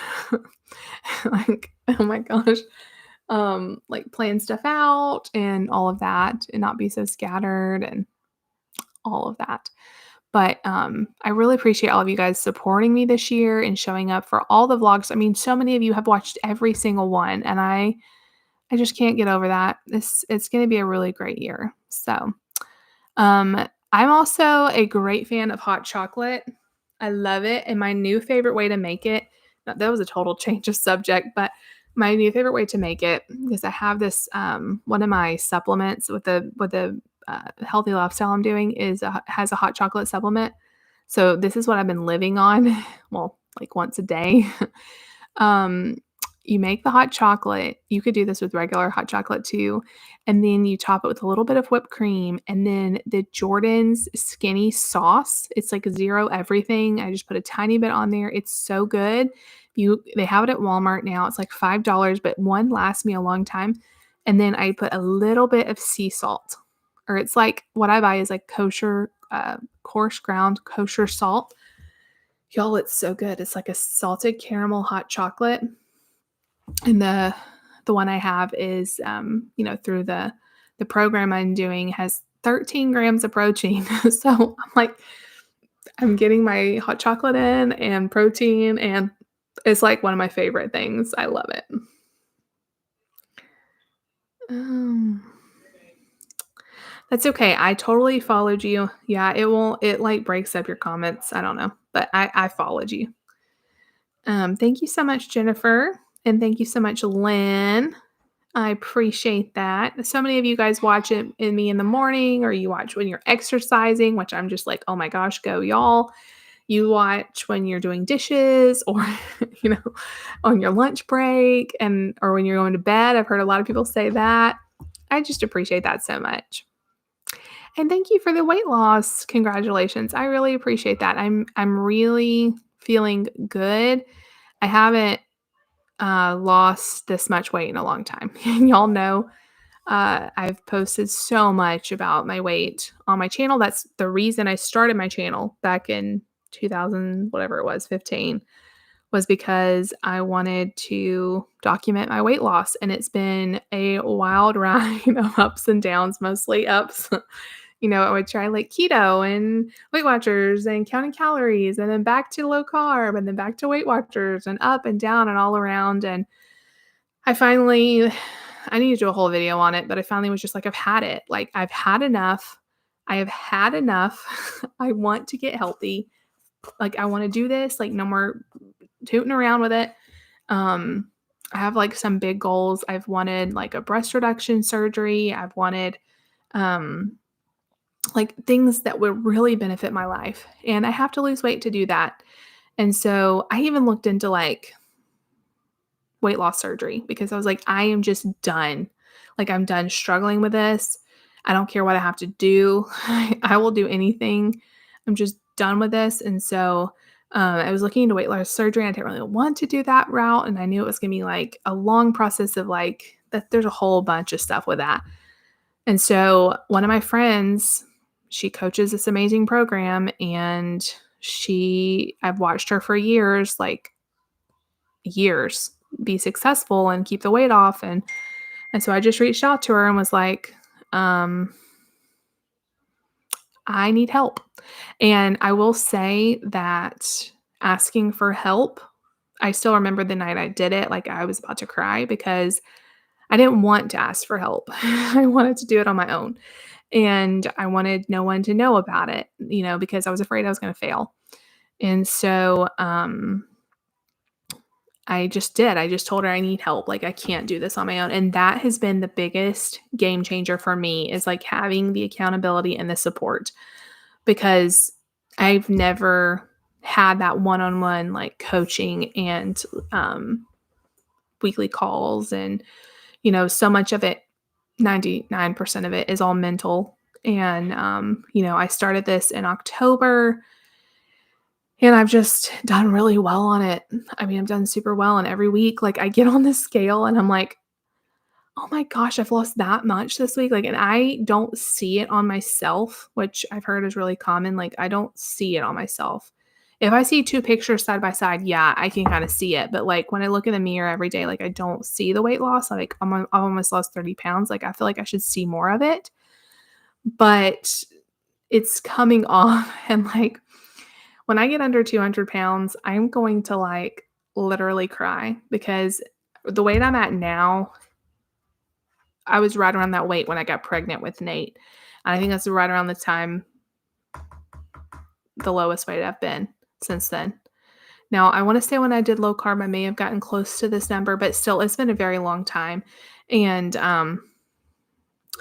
S1: Like, oh my gosh. Like plan stuff out and all of that and not be so scattered and all of that. But I really appreciate all of you guys supporting me this year and showing up for all the vlogs. I mean, so many of you have watched every single one, and I just can't get over that. It's going to be a really great year. So, I'm also a great fan of hot chocolate. I love it, and my new favorite way to make it. That was a total change of subject, but my new favorite way to make it because I have this one of my supplements with the healthy lifestyle I'm doing has a hot chocolate supplement. So this is what I've been living on. Well, like once a day. um, you make the hot chocolate. You could do this with regular hot chocolate too. And then you top it with a little bit of whipped cream and then the Jordan's skinny sauce. It's like zero everything. I just put a tiny bit on there. It's so good. They have it at Walmart now. It's like $5, but one lasts me a long time. And then I put a little bit of sea salt. Or it's like what I buy is like kosher coarse ground kosher salt. Y'all, it's so good. It's like a salted caramel hot chocolate. And the one I have is, through the program I'm doing has 13 grams of protein. So I'm like, I'm getting my hot chocolate in and protein, and it's like one of my favorite things. I love it. Um, that's okay. I totally followed you. Yeah, it won't, it like breaks up your comments. I don't know, but I followed you. Thank you so much, Jennifer. And thank you so much, Lynn. I appreciate that. So many of you guys watch it in me in the morning, or you watch when you're exercising, which I'm just like, oh my gosh, go y'all. You watch when you're doing dishes or, you know, on your lunch break and or when you're going to bed. I've heard a lot of people say that. I just appreciate that so much. And thank you for the weight loss. Congratulations. I really appreciate that. I'm really feeling good. I haven't lost this much weight in a long time. Y'all know I've posted so much about my weight on my channel. That's the reason I started my channel back in 2000, whatever it was, 15, was because I wanted to document my weight loss. And it's been a wild ride of ups and downs, mostly ups. I would try like keto and Weight Watchers and counting calories, and then back to low carb, and then back to Weight Watchers, and up and down and all around. And I need to do a whole video on it, but I finally was just like, I've had it. Like, I've had enough. I have had enough. I want to get healthy. Like, I want to do this. Like, no more tooting around with it. I have like some big goals. I've wanted like a breast reduction surgery. I've wanted, like things that would really benefit my life. And I have to lose weight to do that. And so I even looked into like weight loss surgery because I was like, I am just done. Like, I'm done struggling with this. I don't care what I have to do. I will do anything. I'm just done with this. And so I was looking into weight loss surgery. And I didn't really want to do that route. And I knew it was going to be like a long process of like that. There's a whole bunch of stuff with that. And so one of my friends, she coaches this amazing program, and I've watched her for years, like years, be successful and keep the weight off. And so I just reached out to her and was like, I need help. And I will say that asking for help, I still remember the night I did it, like I was about to cry because I didn't want to ask for help. I wanted to do it on my own. And I wanted no one to know about it, because I was afraid I was going to fail. And so I just did. I just told her I need help. Like, I can't do this on my own. And that has been the biggest game changer for me, is like having the accountability and the support, because I've never had that one-on-one like coaching and weekly calls. And, so much of it, 99% of it is all mental. And, I started this in October. And I've just done really well on it. I mean, I've done super well, and every week, like, I get on the scale and I'm like, "Oh my gosh, I've lost that much this week." Like, and I don't see it on myself, which I've heard is really common. Like, I don't see it on myself. If I see 2 pictures side by side, yeah, I can kind of see it. But like when I look in the mirror every day, like, I don't see the weight loss. Like, I've almost lost 30 pounds. Like, I feel like I should see more of it, but it's coming off. And like, when I get under 200 pounds, I'm going to like literally cry, because the weight I'm at now, I was right around that weight when I got pregnant with Nate. And I think that's right around the time, the lowest weight I've been since then. Now, I want to say when I did low carb, I may have gotten close to this number, but still, it's been a very long time. And I'm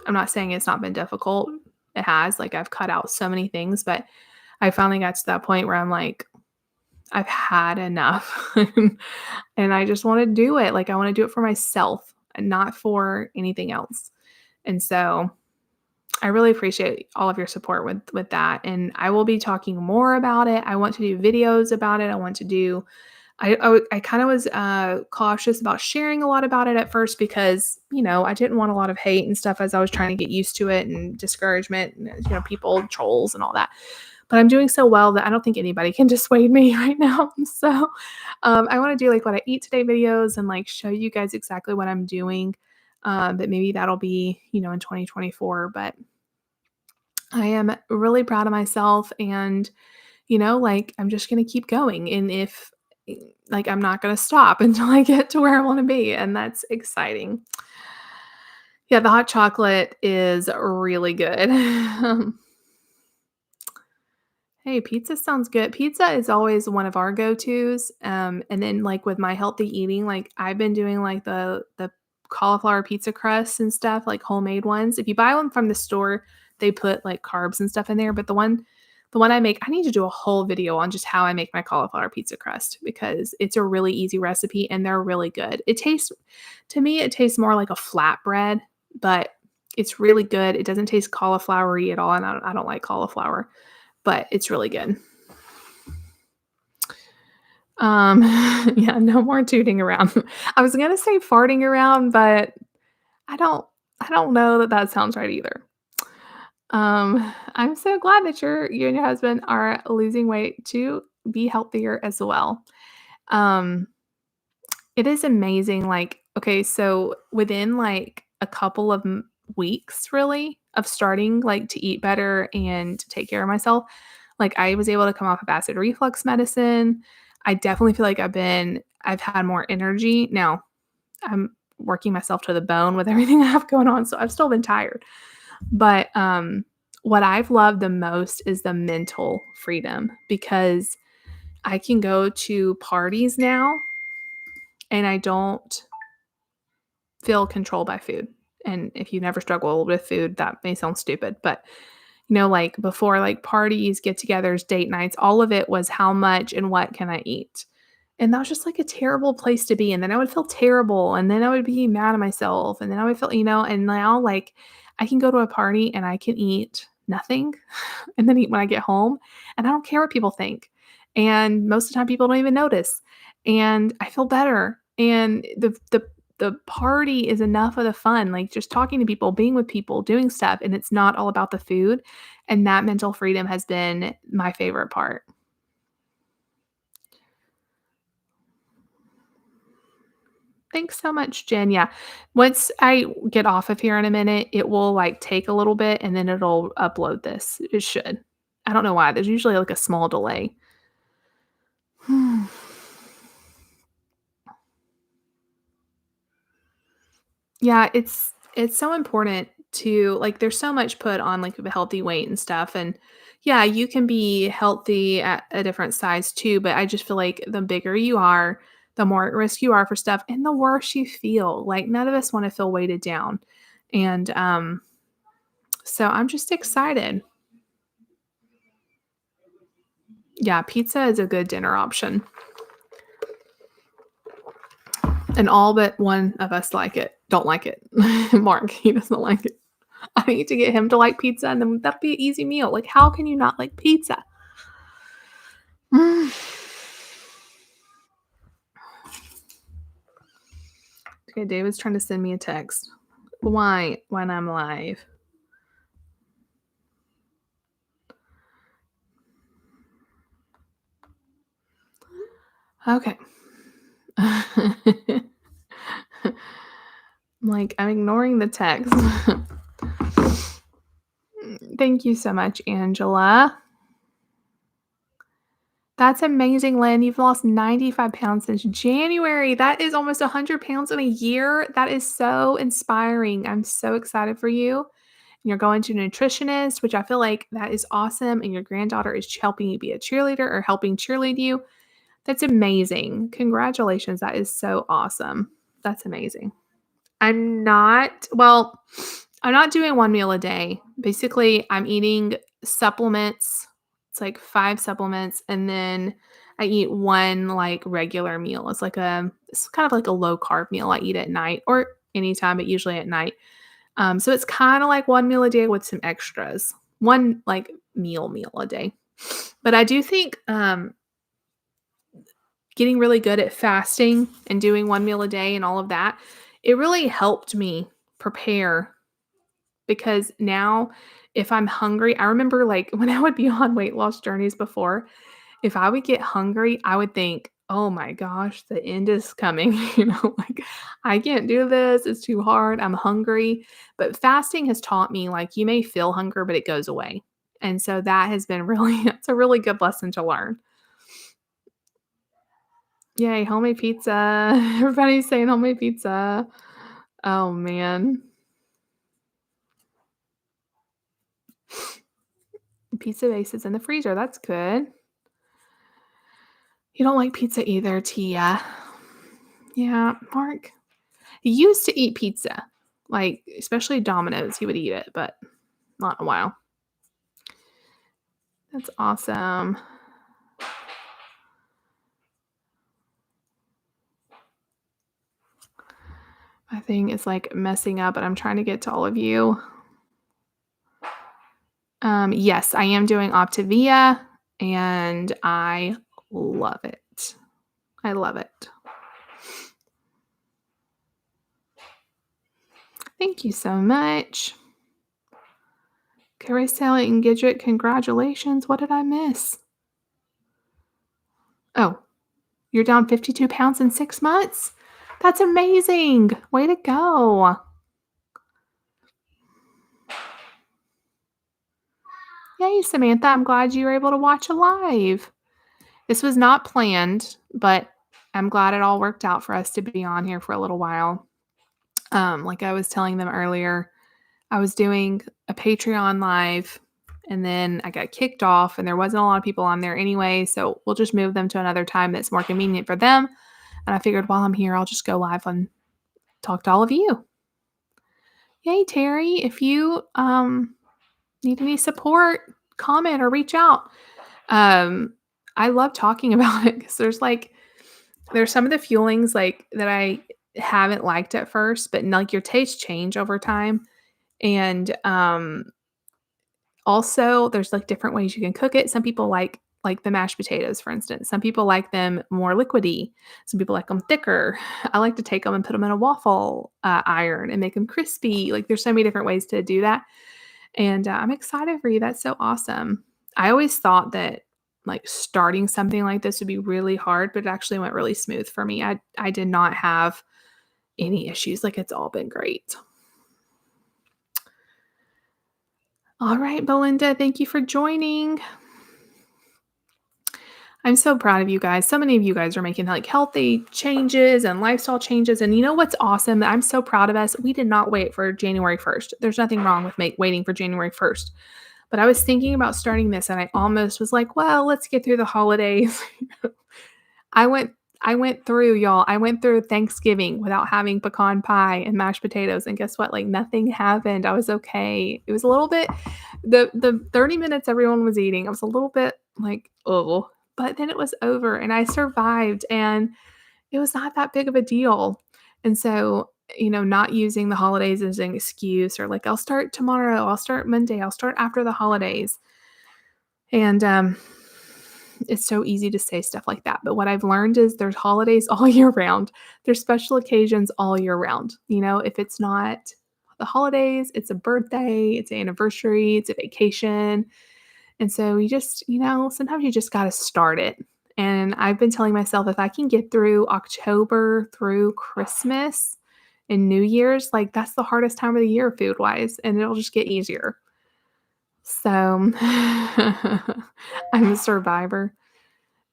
S1: not saying it's not been difficult. It has. Like, I've cut out so many things, but I finally got to that point where I'm like, I've had enough. And I just want to do it. Like, I want to do it for myself and not for anything else. And so I really appreciate all of your support with that. And I will be talking more about it. I want to do videos about it. I kind of was cautious about sharing a lot about it at first, because, I didn't want a lot of hate and stuff as I was trying to get used to it, and discouragement and, people, trolls and all that. but I'm doing so well that I don't think anybody can dissuade me right now. So, I wanna do, like, what I eat today videos and, like, show you guys exactly what I'm doing, but maybe that'll be, in 2024, but I am really proud of myself and, like, I'm just gonna keep going, and if like, I'm not gonna stop until I get to where I wanna be, and that's exciting. Yeah, the hot chocolate is really good. Hey, pizza sounds good. Pizza is always one of our go-tos, and then, like, with my healthy eating, like, I've been doing, like, the cauliflower pizza crusts and stuff, like, homemade ones. If you buy one from the store, they put, like, carbs and stuff in there, but the one I make I need to do a whole video on just how I make my cauliflower pizza crust because it's a really easy recipe and they're really good. To me, it tastes more like a flatbread, but it's really good. It doesn't taste cauliflowery at all, and I don't like cauliflower, but it's really good. Um, yeah, no more tooting around. I was gonna say farting around, but I don't I don't know that that sounds right either. I'm so glad that you and your husband are losing weight to be healthier as well. Um, it is amazing, like, okay, so within, like, a couple of weeks, really, of starting, like, to eat better and to take care of myself, like, I was able to come off of acid reflux medicine. I definitely feel like I've had more energy. Now, I'm working myself to the bone with everything I have going on, so I've still been tired. But, what I've loved the most is the mental freedom because I can go to parties now and I don't feel controlled by food. And if you never struggled with food, that may sound stupid, but like before, like parties, get togethers, date nights, all of it was how much and what can I eat? And that was just like a terrible place to be. And then I would feel terrible. And then I would be mad at myself. And then I would feel, and now like I can go to a party and I can eat nothing and then eat when I get home. And I don't care what people think. And most of the time people don't even notice. And I feel better. And the party is enough of the fun, like just talking to people, being with people, doing stuff, and it's not all about the food. And that mental freedom has been my favorite part. Thanks so much, Jen. Yeah. Once I get off of here in a minute, it will like take a little bit and then it'll upload this. It should. I don't know why. There's usually like a small delay. Yeah, it's so important to like there's so much put on like the healthy weight and stuff and yeah, you can be healthy at a different size too, but I just feel like the bigger you are, the more at risk you are for stuff and the worse you feel. Like none of us want to feel weighted down. And so I'm just excited. Yeah, pizza is a good dinner option. And all but one of us like it. Don't like it. Mark, he doesn't like it. I need to get him to like pizza, and then that'd be an easy meal. Like, how can you not like pizza? Okay, David's trying to send me a text. Why? When I'm live. Okay. I'm like, I'm ignoring the text. Thank you so much, Angela. That's amazing, Lynn. You've lost 95 pounds since January. That is almost 100 pounds in a year. That is so inspiring. I'm so excited for you. You're going to a nutritionist, which I feel like that is awesome. And your granddaughter is helping you be a cheerleader or helping cheerlead you. That's amazing. Congratulations. That is so awesome. That's amazing. Well, I'm not doing one meal a day. Basically, I'm eating supplements. It's like 5 supplements, and then I eat one, like, regular meal. It's kind of like a low carb meal I eat at night or anytime, but usually at night. So it's kinda like one meal a day with some extras. One, like, meal a day. But I do think, getting really good at fasting and doing one meal a day and all of that, it really helped me prepare because now if I'm hungry, I remember like when I would be on weight loss journeys before, if I would get hungry, I would think, "Oh my gosh, the end is coming." Like, "I can't do this. It's too hard. I'm hungry." But fasting has taught me, like, you may feel hunger, but it goes away. And so that has been really it's a really good lesson to learn. Yay, homemade pizza. Everybody's saying homemade pizza. Oh, man. Pizza base is in the freezer. That's good. You don't like pizza either, Tia. Yeah, Mark. He used to eat pizza, like, especially Domino's, he would eat it, but not in a while. That's awesome. My thing is, like, messing up, but I'm trying to get to all of you. Yes, I am doing Optavia, and I love it. I love it. Thank you so much. Carrie Sally and Gidget, congratulations. What did I miss? Oh, you're down 52 pounds in 6 months? That's amazing. Way to go. Yay, Samantha. I'm glad you were able to watch a live. This was not planned, but I'm glad it all worked out for us to be on here for a little while. Like I was telling them earlier, I was doing a Patreon live and then I got kicked off and there wasn't a lot of people on there anyway. So we'll just move them to another time that's more convenient for them. And I figured while I'm here, I'll just go live and talk to all of you. Yay, Terry. If you need any support, comment or reach out. I love talking about it because there's some of the fuelings like that I haven't liked at first, but like your tastes change over time. And also there's like different ways you can cook it. Some people like the mashed potatoes, for instance. Some people like them more liquidy. Some people like them thicker. I like to take them and put them in a waffle iron and make them crispy. Like there's so many different ways to do that. And I'm excited for you. That's so awesome. I always thought that like starting something like this would be really hard, but it actually went really smooth for me. I did not have any issues. Like it's all been great. All right, Belinda, thank you for joining. I'm so proud of you guys. So many of you guys are making like healthy changes and lifestyle changes. And you know what's awesome that I'm so proud of us? We did not wait for January 1st. There's nothing wrong with waiting for January 1st. But I was thinking about starting this and I almost was like, well, let's get through the holidays. I went I went through, y'all. I went through Thanksgiving without having pecan pie and mashed potatoes. And guess what? Like nothing happened. I was okay. It was a little bit the 30 minutes everyone was eating, I was a little bit like, oh, but then it was over and I survived and it was not that big of a deal. And so, not using the holidays as an excuse or like, I'll start tomorrow, I'll start Monday, I'll start after the holidays. And it's so easy to say stuff like that. But what I've learned is there's holidays all year round. There's special occasions all year round. If it's not the holidays, it's a birthday, it's an anniversary, it's a vacation. And so you just, sometimes you just got to start it. And I've been telling myself if I can get through October through Christmas and New Year's, like that's the hardest time of the year food wise, and it'll just get easier. So I'm a survivor.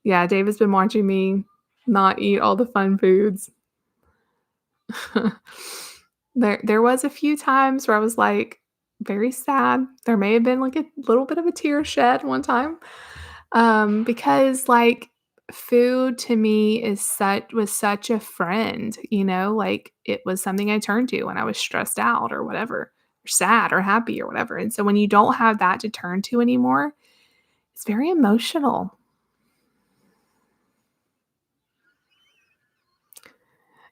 S1: Yeah, David's been watching me not eat all the fun foods. There was a few times where I was like very sad. There may have been like a little bit of a tear shed one time. Because like food to me was such a friend, like it was something I turned to when I was stressed out or whatever, or sad or happy or whatever. And so when you don't have that to turn to anymore, it's very emotional.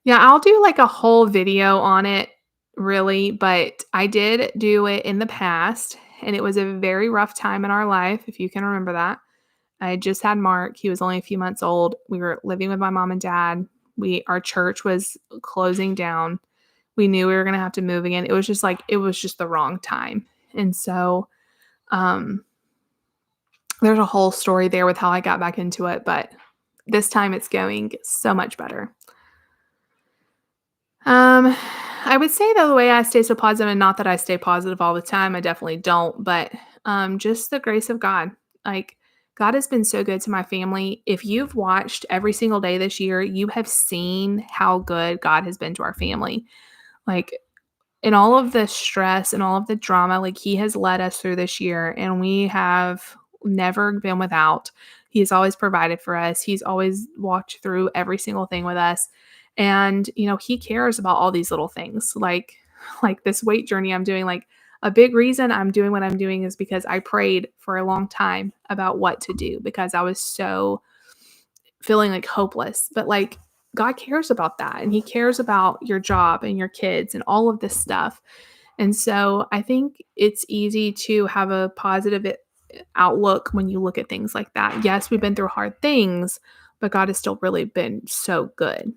S1: Yeah, I'll do like a whole video on it, really, but I did do it in the past, and it was a very rough time in our life, if you can remember that. I had just had Mark. He was only a few months old. We were living with my mom and dad. Our church was closing down. we knew we were gonna have to move again. It was just like it was just the wrong time. And so, um, there's a whole story there with how I got back into it, but this time it's going so much better. Um, I would say though the way I stay so positive, and not that I stay positive all the time, I definitely don't, but just the grace of God. Like God has been so good to my family. If you've watched every single day this year, you have seen how good God has been to our family. Like in all of the stress and all of the drama, like he has led us through this year and we have never been without. He has always provided for us. He's always walked through every single thing with us. And he cares about all these little things. Like this weight journey I'm doing, like a big reason I'm doing what I'm doing is because I prayed for a long time about what to do because I was so feeling like hopeless. But like God cares about that and he cares about your job and your kids and all of this stuff. And so I think it's easy to have a positive outlook when you look at things like that. Yes, we've been through hard things, but God has still really been so good.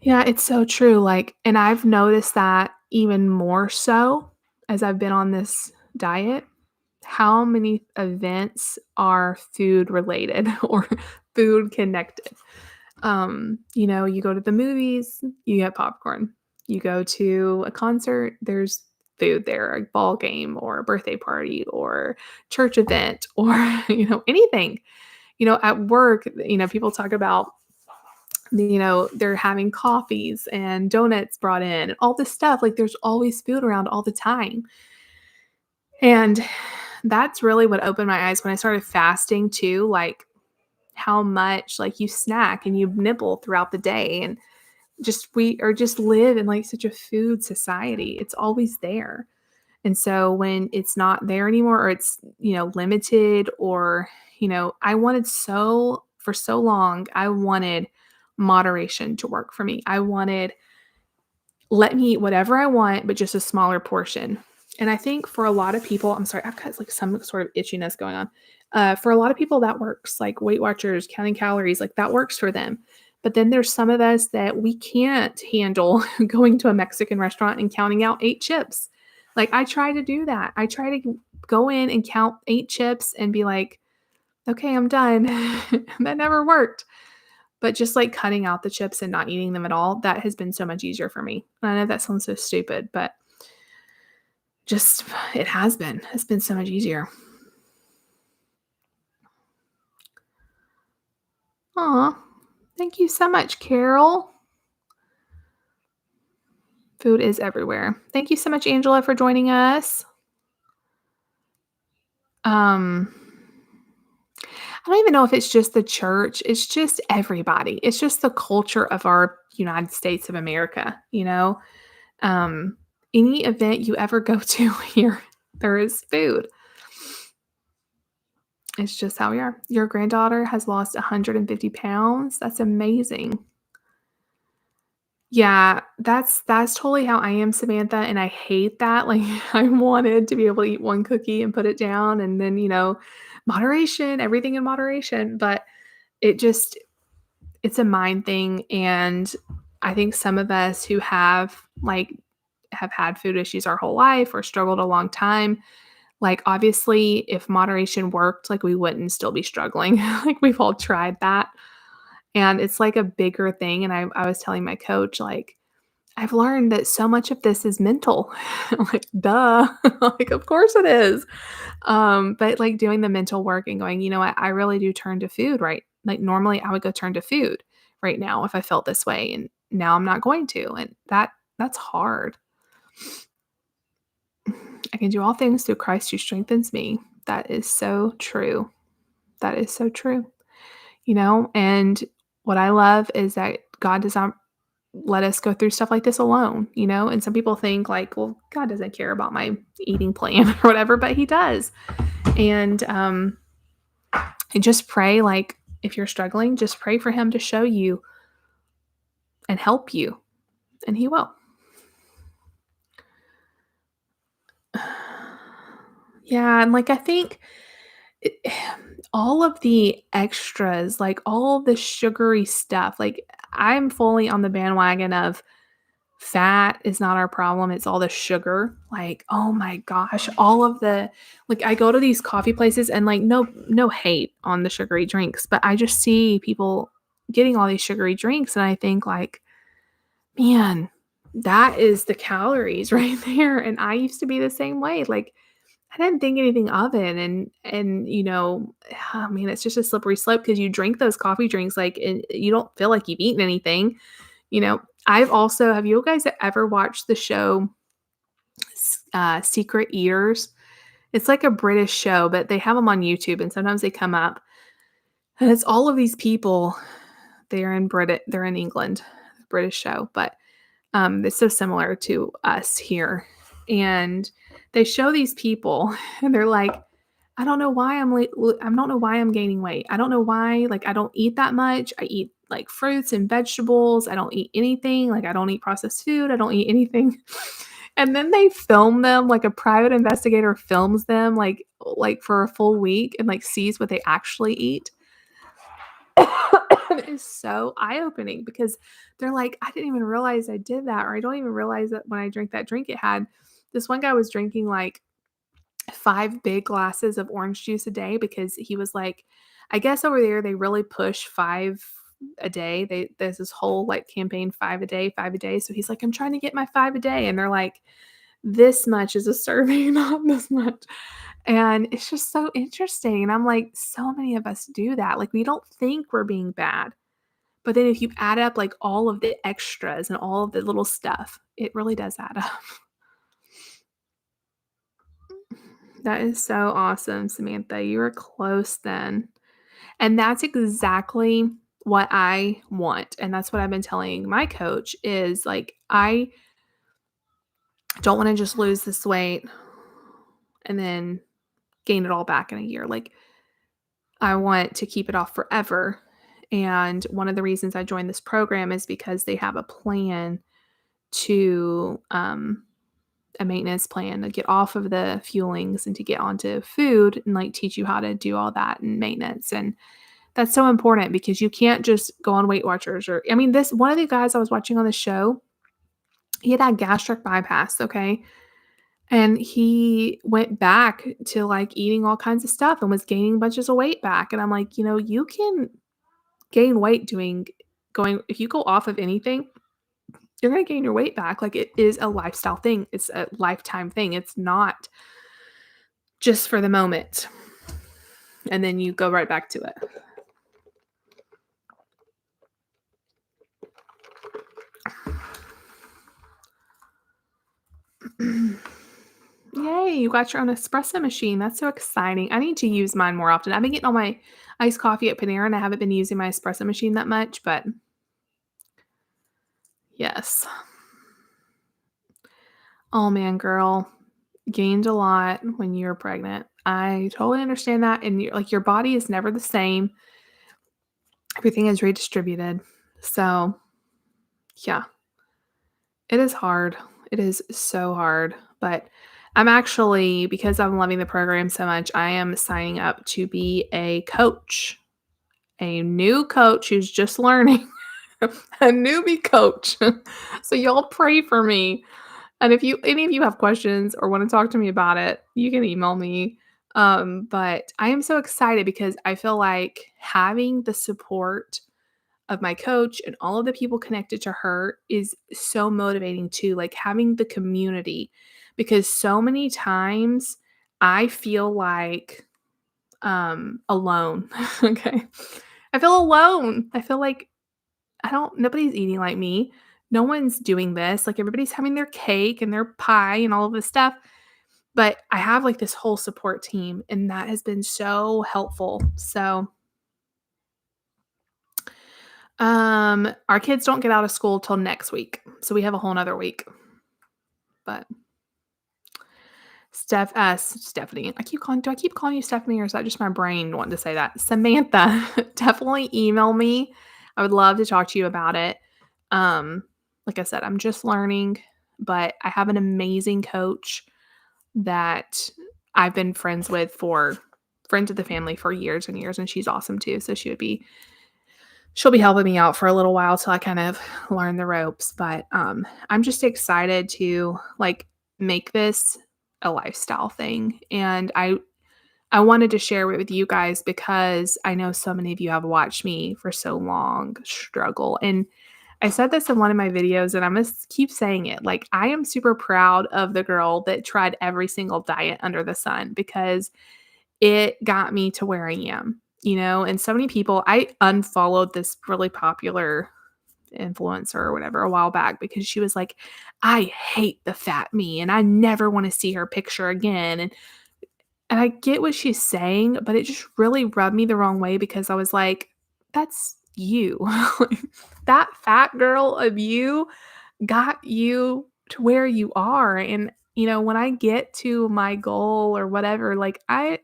S1: Yeah, it's so true. Like, and I've noticed that even more so as I've been on this diet, how many events are food related or food connected. You go to the movies, you get popcorn. You go to a concert, there's food there, a ball game or a birthday party or church event or, anything. At work, people talk about, they're having coffees and donuts brought in and all this stuff. Like there's always food around all the time. And that's really what opened my eyes when I started fasting too, like how much like you snack and you nibble throughout the day and just live in like such a food society. It's always there. And so when it's not there anymore or it's, limited or, I wanted for so long, I wanted moderation to work for me. I wanted let me eat whatever I want, but just a smaller portion. And I think for a lot of people, I'm sorry, I've got like some sort of itchiness going on. For a lot of people, that works, like Weight Watchers, counting calories, like that works for them. But then there's some of us that we can't handle going to a Mexican restaurant and counting out 8 chips. Like I try to do that. I try to go in and count 8 chips and be like, okay, I'm done. That never worked. But just, like, cutting out the chips and not eating them at all, that has been so much easier for me. And I know that sounds so stupid, but just it has been. It's been so much easier. Aw, thank you so much, Carol. Food is everywhere. Thank you so much, Angela, for joining us. Um, I don't even know if it's just the church, it's just everybody. It's just the culture of our United States of America, you know? Um, any event you ever go to here, there is food. It's just how we are. Your granddaughter has lost 150 pounds. That's amazing. Yeah, that's totally how I am, Samantha, and I hate that. Like, I wanted to be able to eat one cookie and put it down and then, moderation, everything in moderation, but it just it's a mind thing, and I think some of us who have had food issues our whole life or struggled a long time, like, obviously, if moderation worked, like, we wouldn't still be struggling. Like, we've all tried that, and it's, like, a bigger thing, and I was telling my coach, like, "I've learned that so much of this is mental." I'm like, "Duh." Like, "Of course it is." But, like, doing the mental work and going, "You know what? I really do turn to food, right?" Like, normally, I would go turn to food right now if I felt this way, and now I'm not going to, and that's hard. I can do all things through Christ who strengthens me. That is so true. That is so true. And what I love is that God does not let us go through stuff like this alone. And some people think like, well, God doesn't care about my eating plan or whatever, but he does. And just pray, like if you're struggling, just pray for him to show you and help you, and he will. Yeah, and like I think it, all of the extras, like all the sugary stuff, like I'm fully on the bandwagon of fat is not our problem, it's all the sugar. Like, oh my gosh, all of the like, I go to these coffee places and, like, no hate on the sugary drinks, but I just see people getting all these sugary drinks, and I think, like, "Man, that is the calories right there," and I used to be the same way, like, I didn't think anything of it, and, I mean, it's just a slippery slope because you drink those coffee drinks, like, and you don't feel like you've eaten anything, you know? I've also have you guys ever watched the show, Secret Ears? It's like a British show, but they have them on YouTube, and sometimes they come up, and it's all of these people, they're in England, British show, but it's so similar to us here. And they show these people and they're like, I don't know why I'm gaining weight. I don't know why, like, I don't eat that much. I eat like fruits and vegetables. I don't eat anything. Like, I don't eat processed food. I don't eat anything. And then they film them, like a private investigator films them like for a full week and like sees what they actually eat. It is so eye-opening because they're like, "I didn't even realize I did that," or, "I don't even realize that when I drink that drink it had" this one guy was drinking, like, 5 big glasses of orange juice a day because he was like I guess over there, they really push 5 a day. There's this whole, like, campaign, 5 a day, 5 a day, so he's like, "I'm trying to get my 5 a day," and they're like, "This much is a serving, not this much." And it's just so interesting, and I'm like, so many of us do that, like, we don't think we're being bad. But then if you add up, like, all of the extras and all of the little stuff, it really does add up. That is so awesome, Samantha. You were close then. And that's exactly what I want, and that's what I've been telling my coach is, like, I don't wanna just lose this weight and then gain it all back in a year. Like, I want to keep it off forever, and one of the reasons I joined this program is because they have a plan to, a maintenance plan to get off of the fuelings and to get onto food and, like, teach you how to do all that and maintenance, and that's so important because you can't just go on Weight Watchers or I mean, this one of the guys I was watching on the show, he had gastric bypass, okay? And he went back to, like, eating all kinds of stuff and was gaining bunches of weight back, and I'm like, you can gain weight doing going if you go off of anything, you're gonna gain your weight back, like, it is a lifestyle thing, it's a lifetime thing, it's not just for the moment, and then you go right back to it. Yay, you got your own espresso machine, that's so exciting, I need to use mine more often, I've been getting all my iced coffee at Panera, and I haven't been using my espresso machine that much, but yes. Oh, man, girl, gained a lot when you were pregnant. I totally understand that, and your body is never the same. Everything is redistributed. So, yeah, it is hard. It is so hard, but I'm actually because I'm loving the program so much, I am signing up to be a coach, a new coach who's just learning, a newbie coach. So y'all pray for me. And if you any of you have questions or wanna talk to me about it, you can email me. But I am so excited because I feel like having the support of my coach and all of the people connected to her is so motivating too, like, having the community, because so many times I feel like, alone, okay? I feel alone. I feel like I don't nobody's eating like me. No one's doing this. Like everybody's having their cake and their pie and all of this stuff. But I have like this whole support team and that has been so helpful. So, our kids don't get out of school till next week. So we have a whole nother week. But Stephanie. Do I keep calling you Stephanie or is that just my brain wanting to say that? Samantha, definitely email me. I would love to talk to you about it. Um, like I said, I'm just learning, but I have an amazing coach that I've been friends of the family for years and years, and she's awesome too. So she would be she'll be helping me out for a little while till I kind of learn the ropes, but, I'm just excited to, like, make this a lifestyle thing, and I wanted to share it with you guys because I know so many of you have watched me for so long struggle, and I said this in one of my videos, and I'm gonna keep saying it, like, I am super proud of the girl that tried every single diet under the sun because it got me to where I am, and so many people I unfollowed this really popular influencer or whatever a while back because she was like, "I hate the fat me, and I never wanna see her picture again," and I get what she's saying, but it just really rubbed me the wrong way because I was like, "That's you." Like, that fat girl of you got you to where you are, and, when I get to my goal or whatever, like, I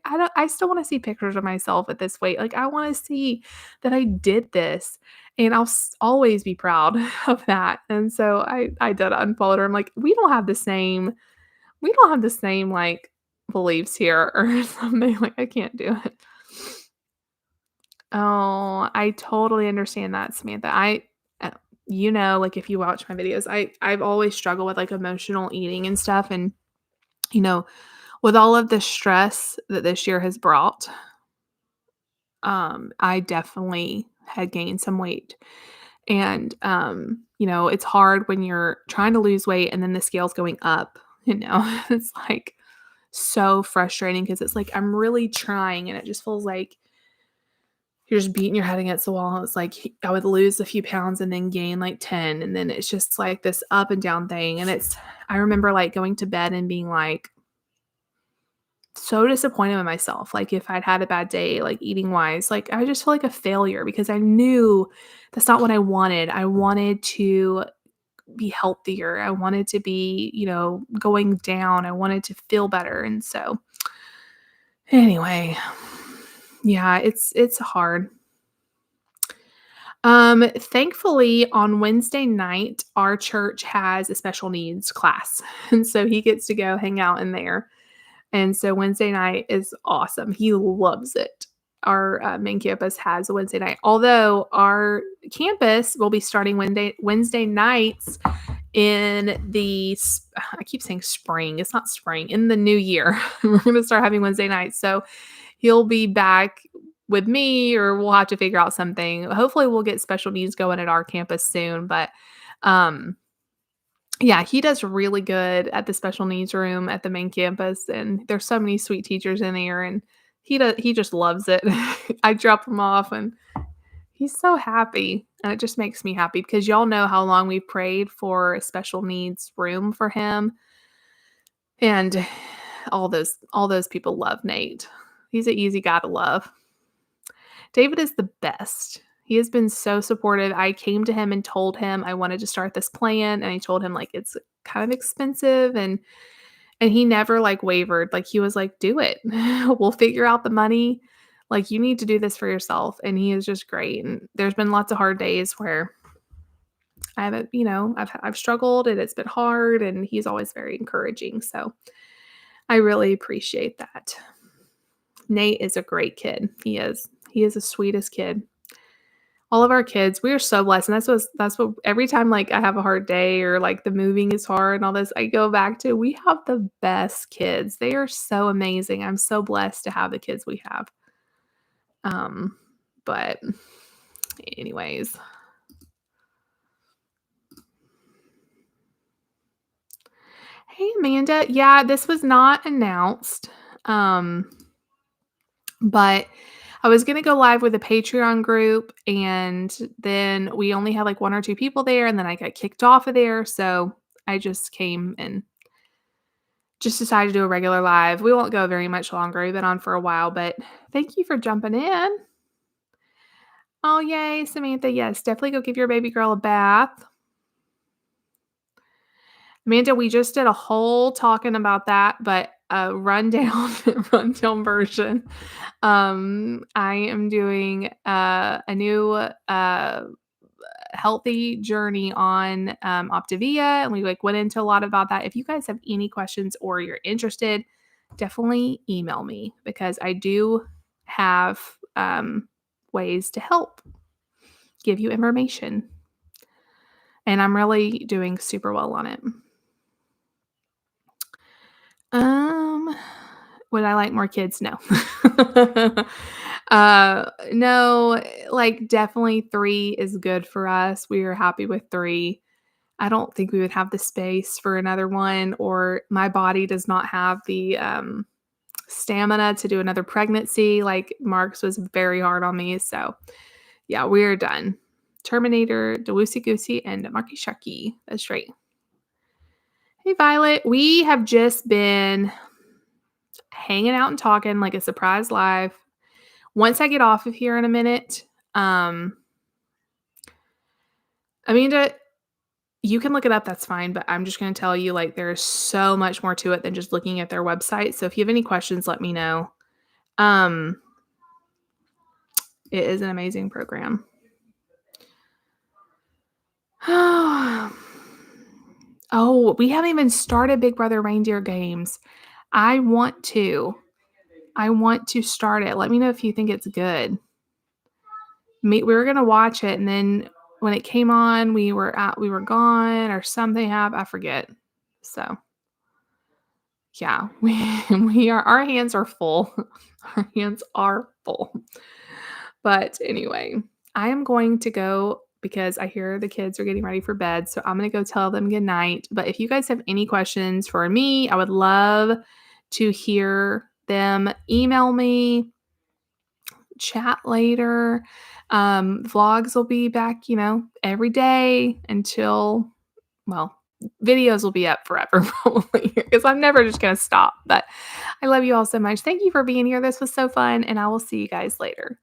S1: still wanna see pictures of myself at this weight, like, I wanna see that I did this, and I'll always be proud of that, and so I did unfollow her. I'm like, we don't have the same, like, beliefs here or something, like, I can't do it. Oh, I totally understand that, Samantha. Uh, like, if you watch my videos, I've always struggled with, like, emotional eating and stuff, and, you know, with all of the stress that this year has brought, I definitely had gained some weight, and, it's hard when you're trying to lose weight and then the scale's going up, It's, like, so frustrating because it's like, I'm really trying, and it just feels like you're just beating your head against the wall. It's like I would lose a few pounds and then gain like 10, and then it's just like this up and down thing, and I remember, like, going to bed and being, like, so disappointed with myself, like, if I'd had a bad day, like, eating-wise, like, I just feel like a failure because I knew that's not what I wanted. I wanted to be healthier. I wanted to be, going down. I wanted to feel better, and so anyway, yeah, it's hard. Thankfully, on Wednesday night, our church has a special needs class, and so he gets to go hang out in there, and so Wednesday night is awesome. He loves it. Our, main campus has a Wednesday night, although our campus will be starting Wednesday nights in I keep saying spring, it's not spring, in the new year. We're gonna start having Wednesday nights, so he'll be back with me, or we'll have to figure out something. Hopefully, we'll get special needs going at our campus soon, but, um, yeah, he does really good at the special needs room at the main campus, and there's so many sweet teachers in there, and he just loves it. I drop him off, and he's so happy, and it just makes me happy because y'all know how long we prayed for a special needs room for him, and all those people love Nate. He's an easy guy to love. David is the best. He has been so supportive. I came to him and told him I wanted to start this plan, and I told him, like, it's kind of expensive, and he never, like, wavered. Like, he was like, "Do it. We'll figure out the money. Like, you need to do this for yourself," and he is just great, and there's been lots of hard days where I haven't, I've struggled, and it's been hard, and he's always very encouraging, so I really appreciate that. Nate is a great kid. He is. He is the sweetest kid. All of our kids, we are so blessed, and that's what every time, like, I have a hard day or, like, the moving is hard and all this, I go back to, we have the best kids. They are so amazing. I'm so blessed to have the kids we have. Um, but anyways. Hey, Amanda. Yeah, this was not announced, but I was gonna go live with a Patreon group, and then we only had, like, 1 or 2 people there, and then I got kicked off of there, so I just came and just decided to do a regular live. We won't go very much longer. We've been on for a while, but thank you for jumping in. Oh, yay, Samantha. Yes, definitely go give your baby girl a bath. Amanda, we just did a whole talking about that, but a rundown rundown version. I am doing a new healthy journey on Optavia, and we, like, went into a lot about that. If you guys have any questions or you're interested, definitely email me because I do have ways to help. give you information. And I'm really doing super well on it. Um, would I like more kids? No. No, like, definitely 3 is good for us. We are happy with 3. I don't think we would have the space for another one, or my body does not have the, stamina to do another pregnancy. Like, Mark's was very hard on me, so, yeah, we're done. Terminator, Dewoosie Goosey, and Marky Sharky. That's right. Hey, Violet. We have just been hanging out and talking like a surprise live. Once I get off of here in a minute, um, Amanda, you can look it up, that's fine, but I'm just gonna tell you, like, there's so much more to it than just looking at their website, so if you have any questions, let me know. Um, it is an amazing program. Oh, we haven't even started Big Brother Reindeer Games. I want to. I want to start it. Let me know if you think it's good. We were gonna watch it, and then when it came on, we were gone or something happened. I forget. So yeah, we are our hands are full. Our hands are full. But anyway, I am going to go because I hear the kids are getting ready for bed. So I'm going to go tell them good night. But if you guys have any questions for me, I would love to hear them. Email me, chat later. Vlogs will be back, every day until, well, videos will be up forever probably because I'm never just going to stop. But I love you all so much. Thank you for being here. This was so fun, and I will see you guys later.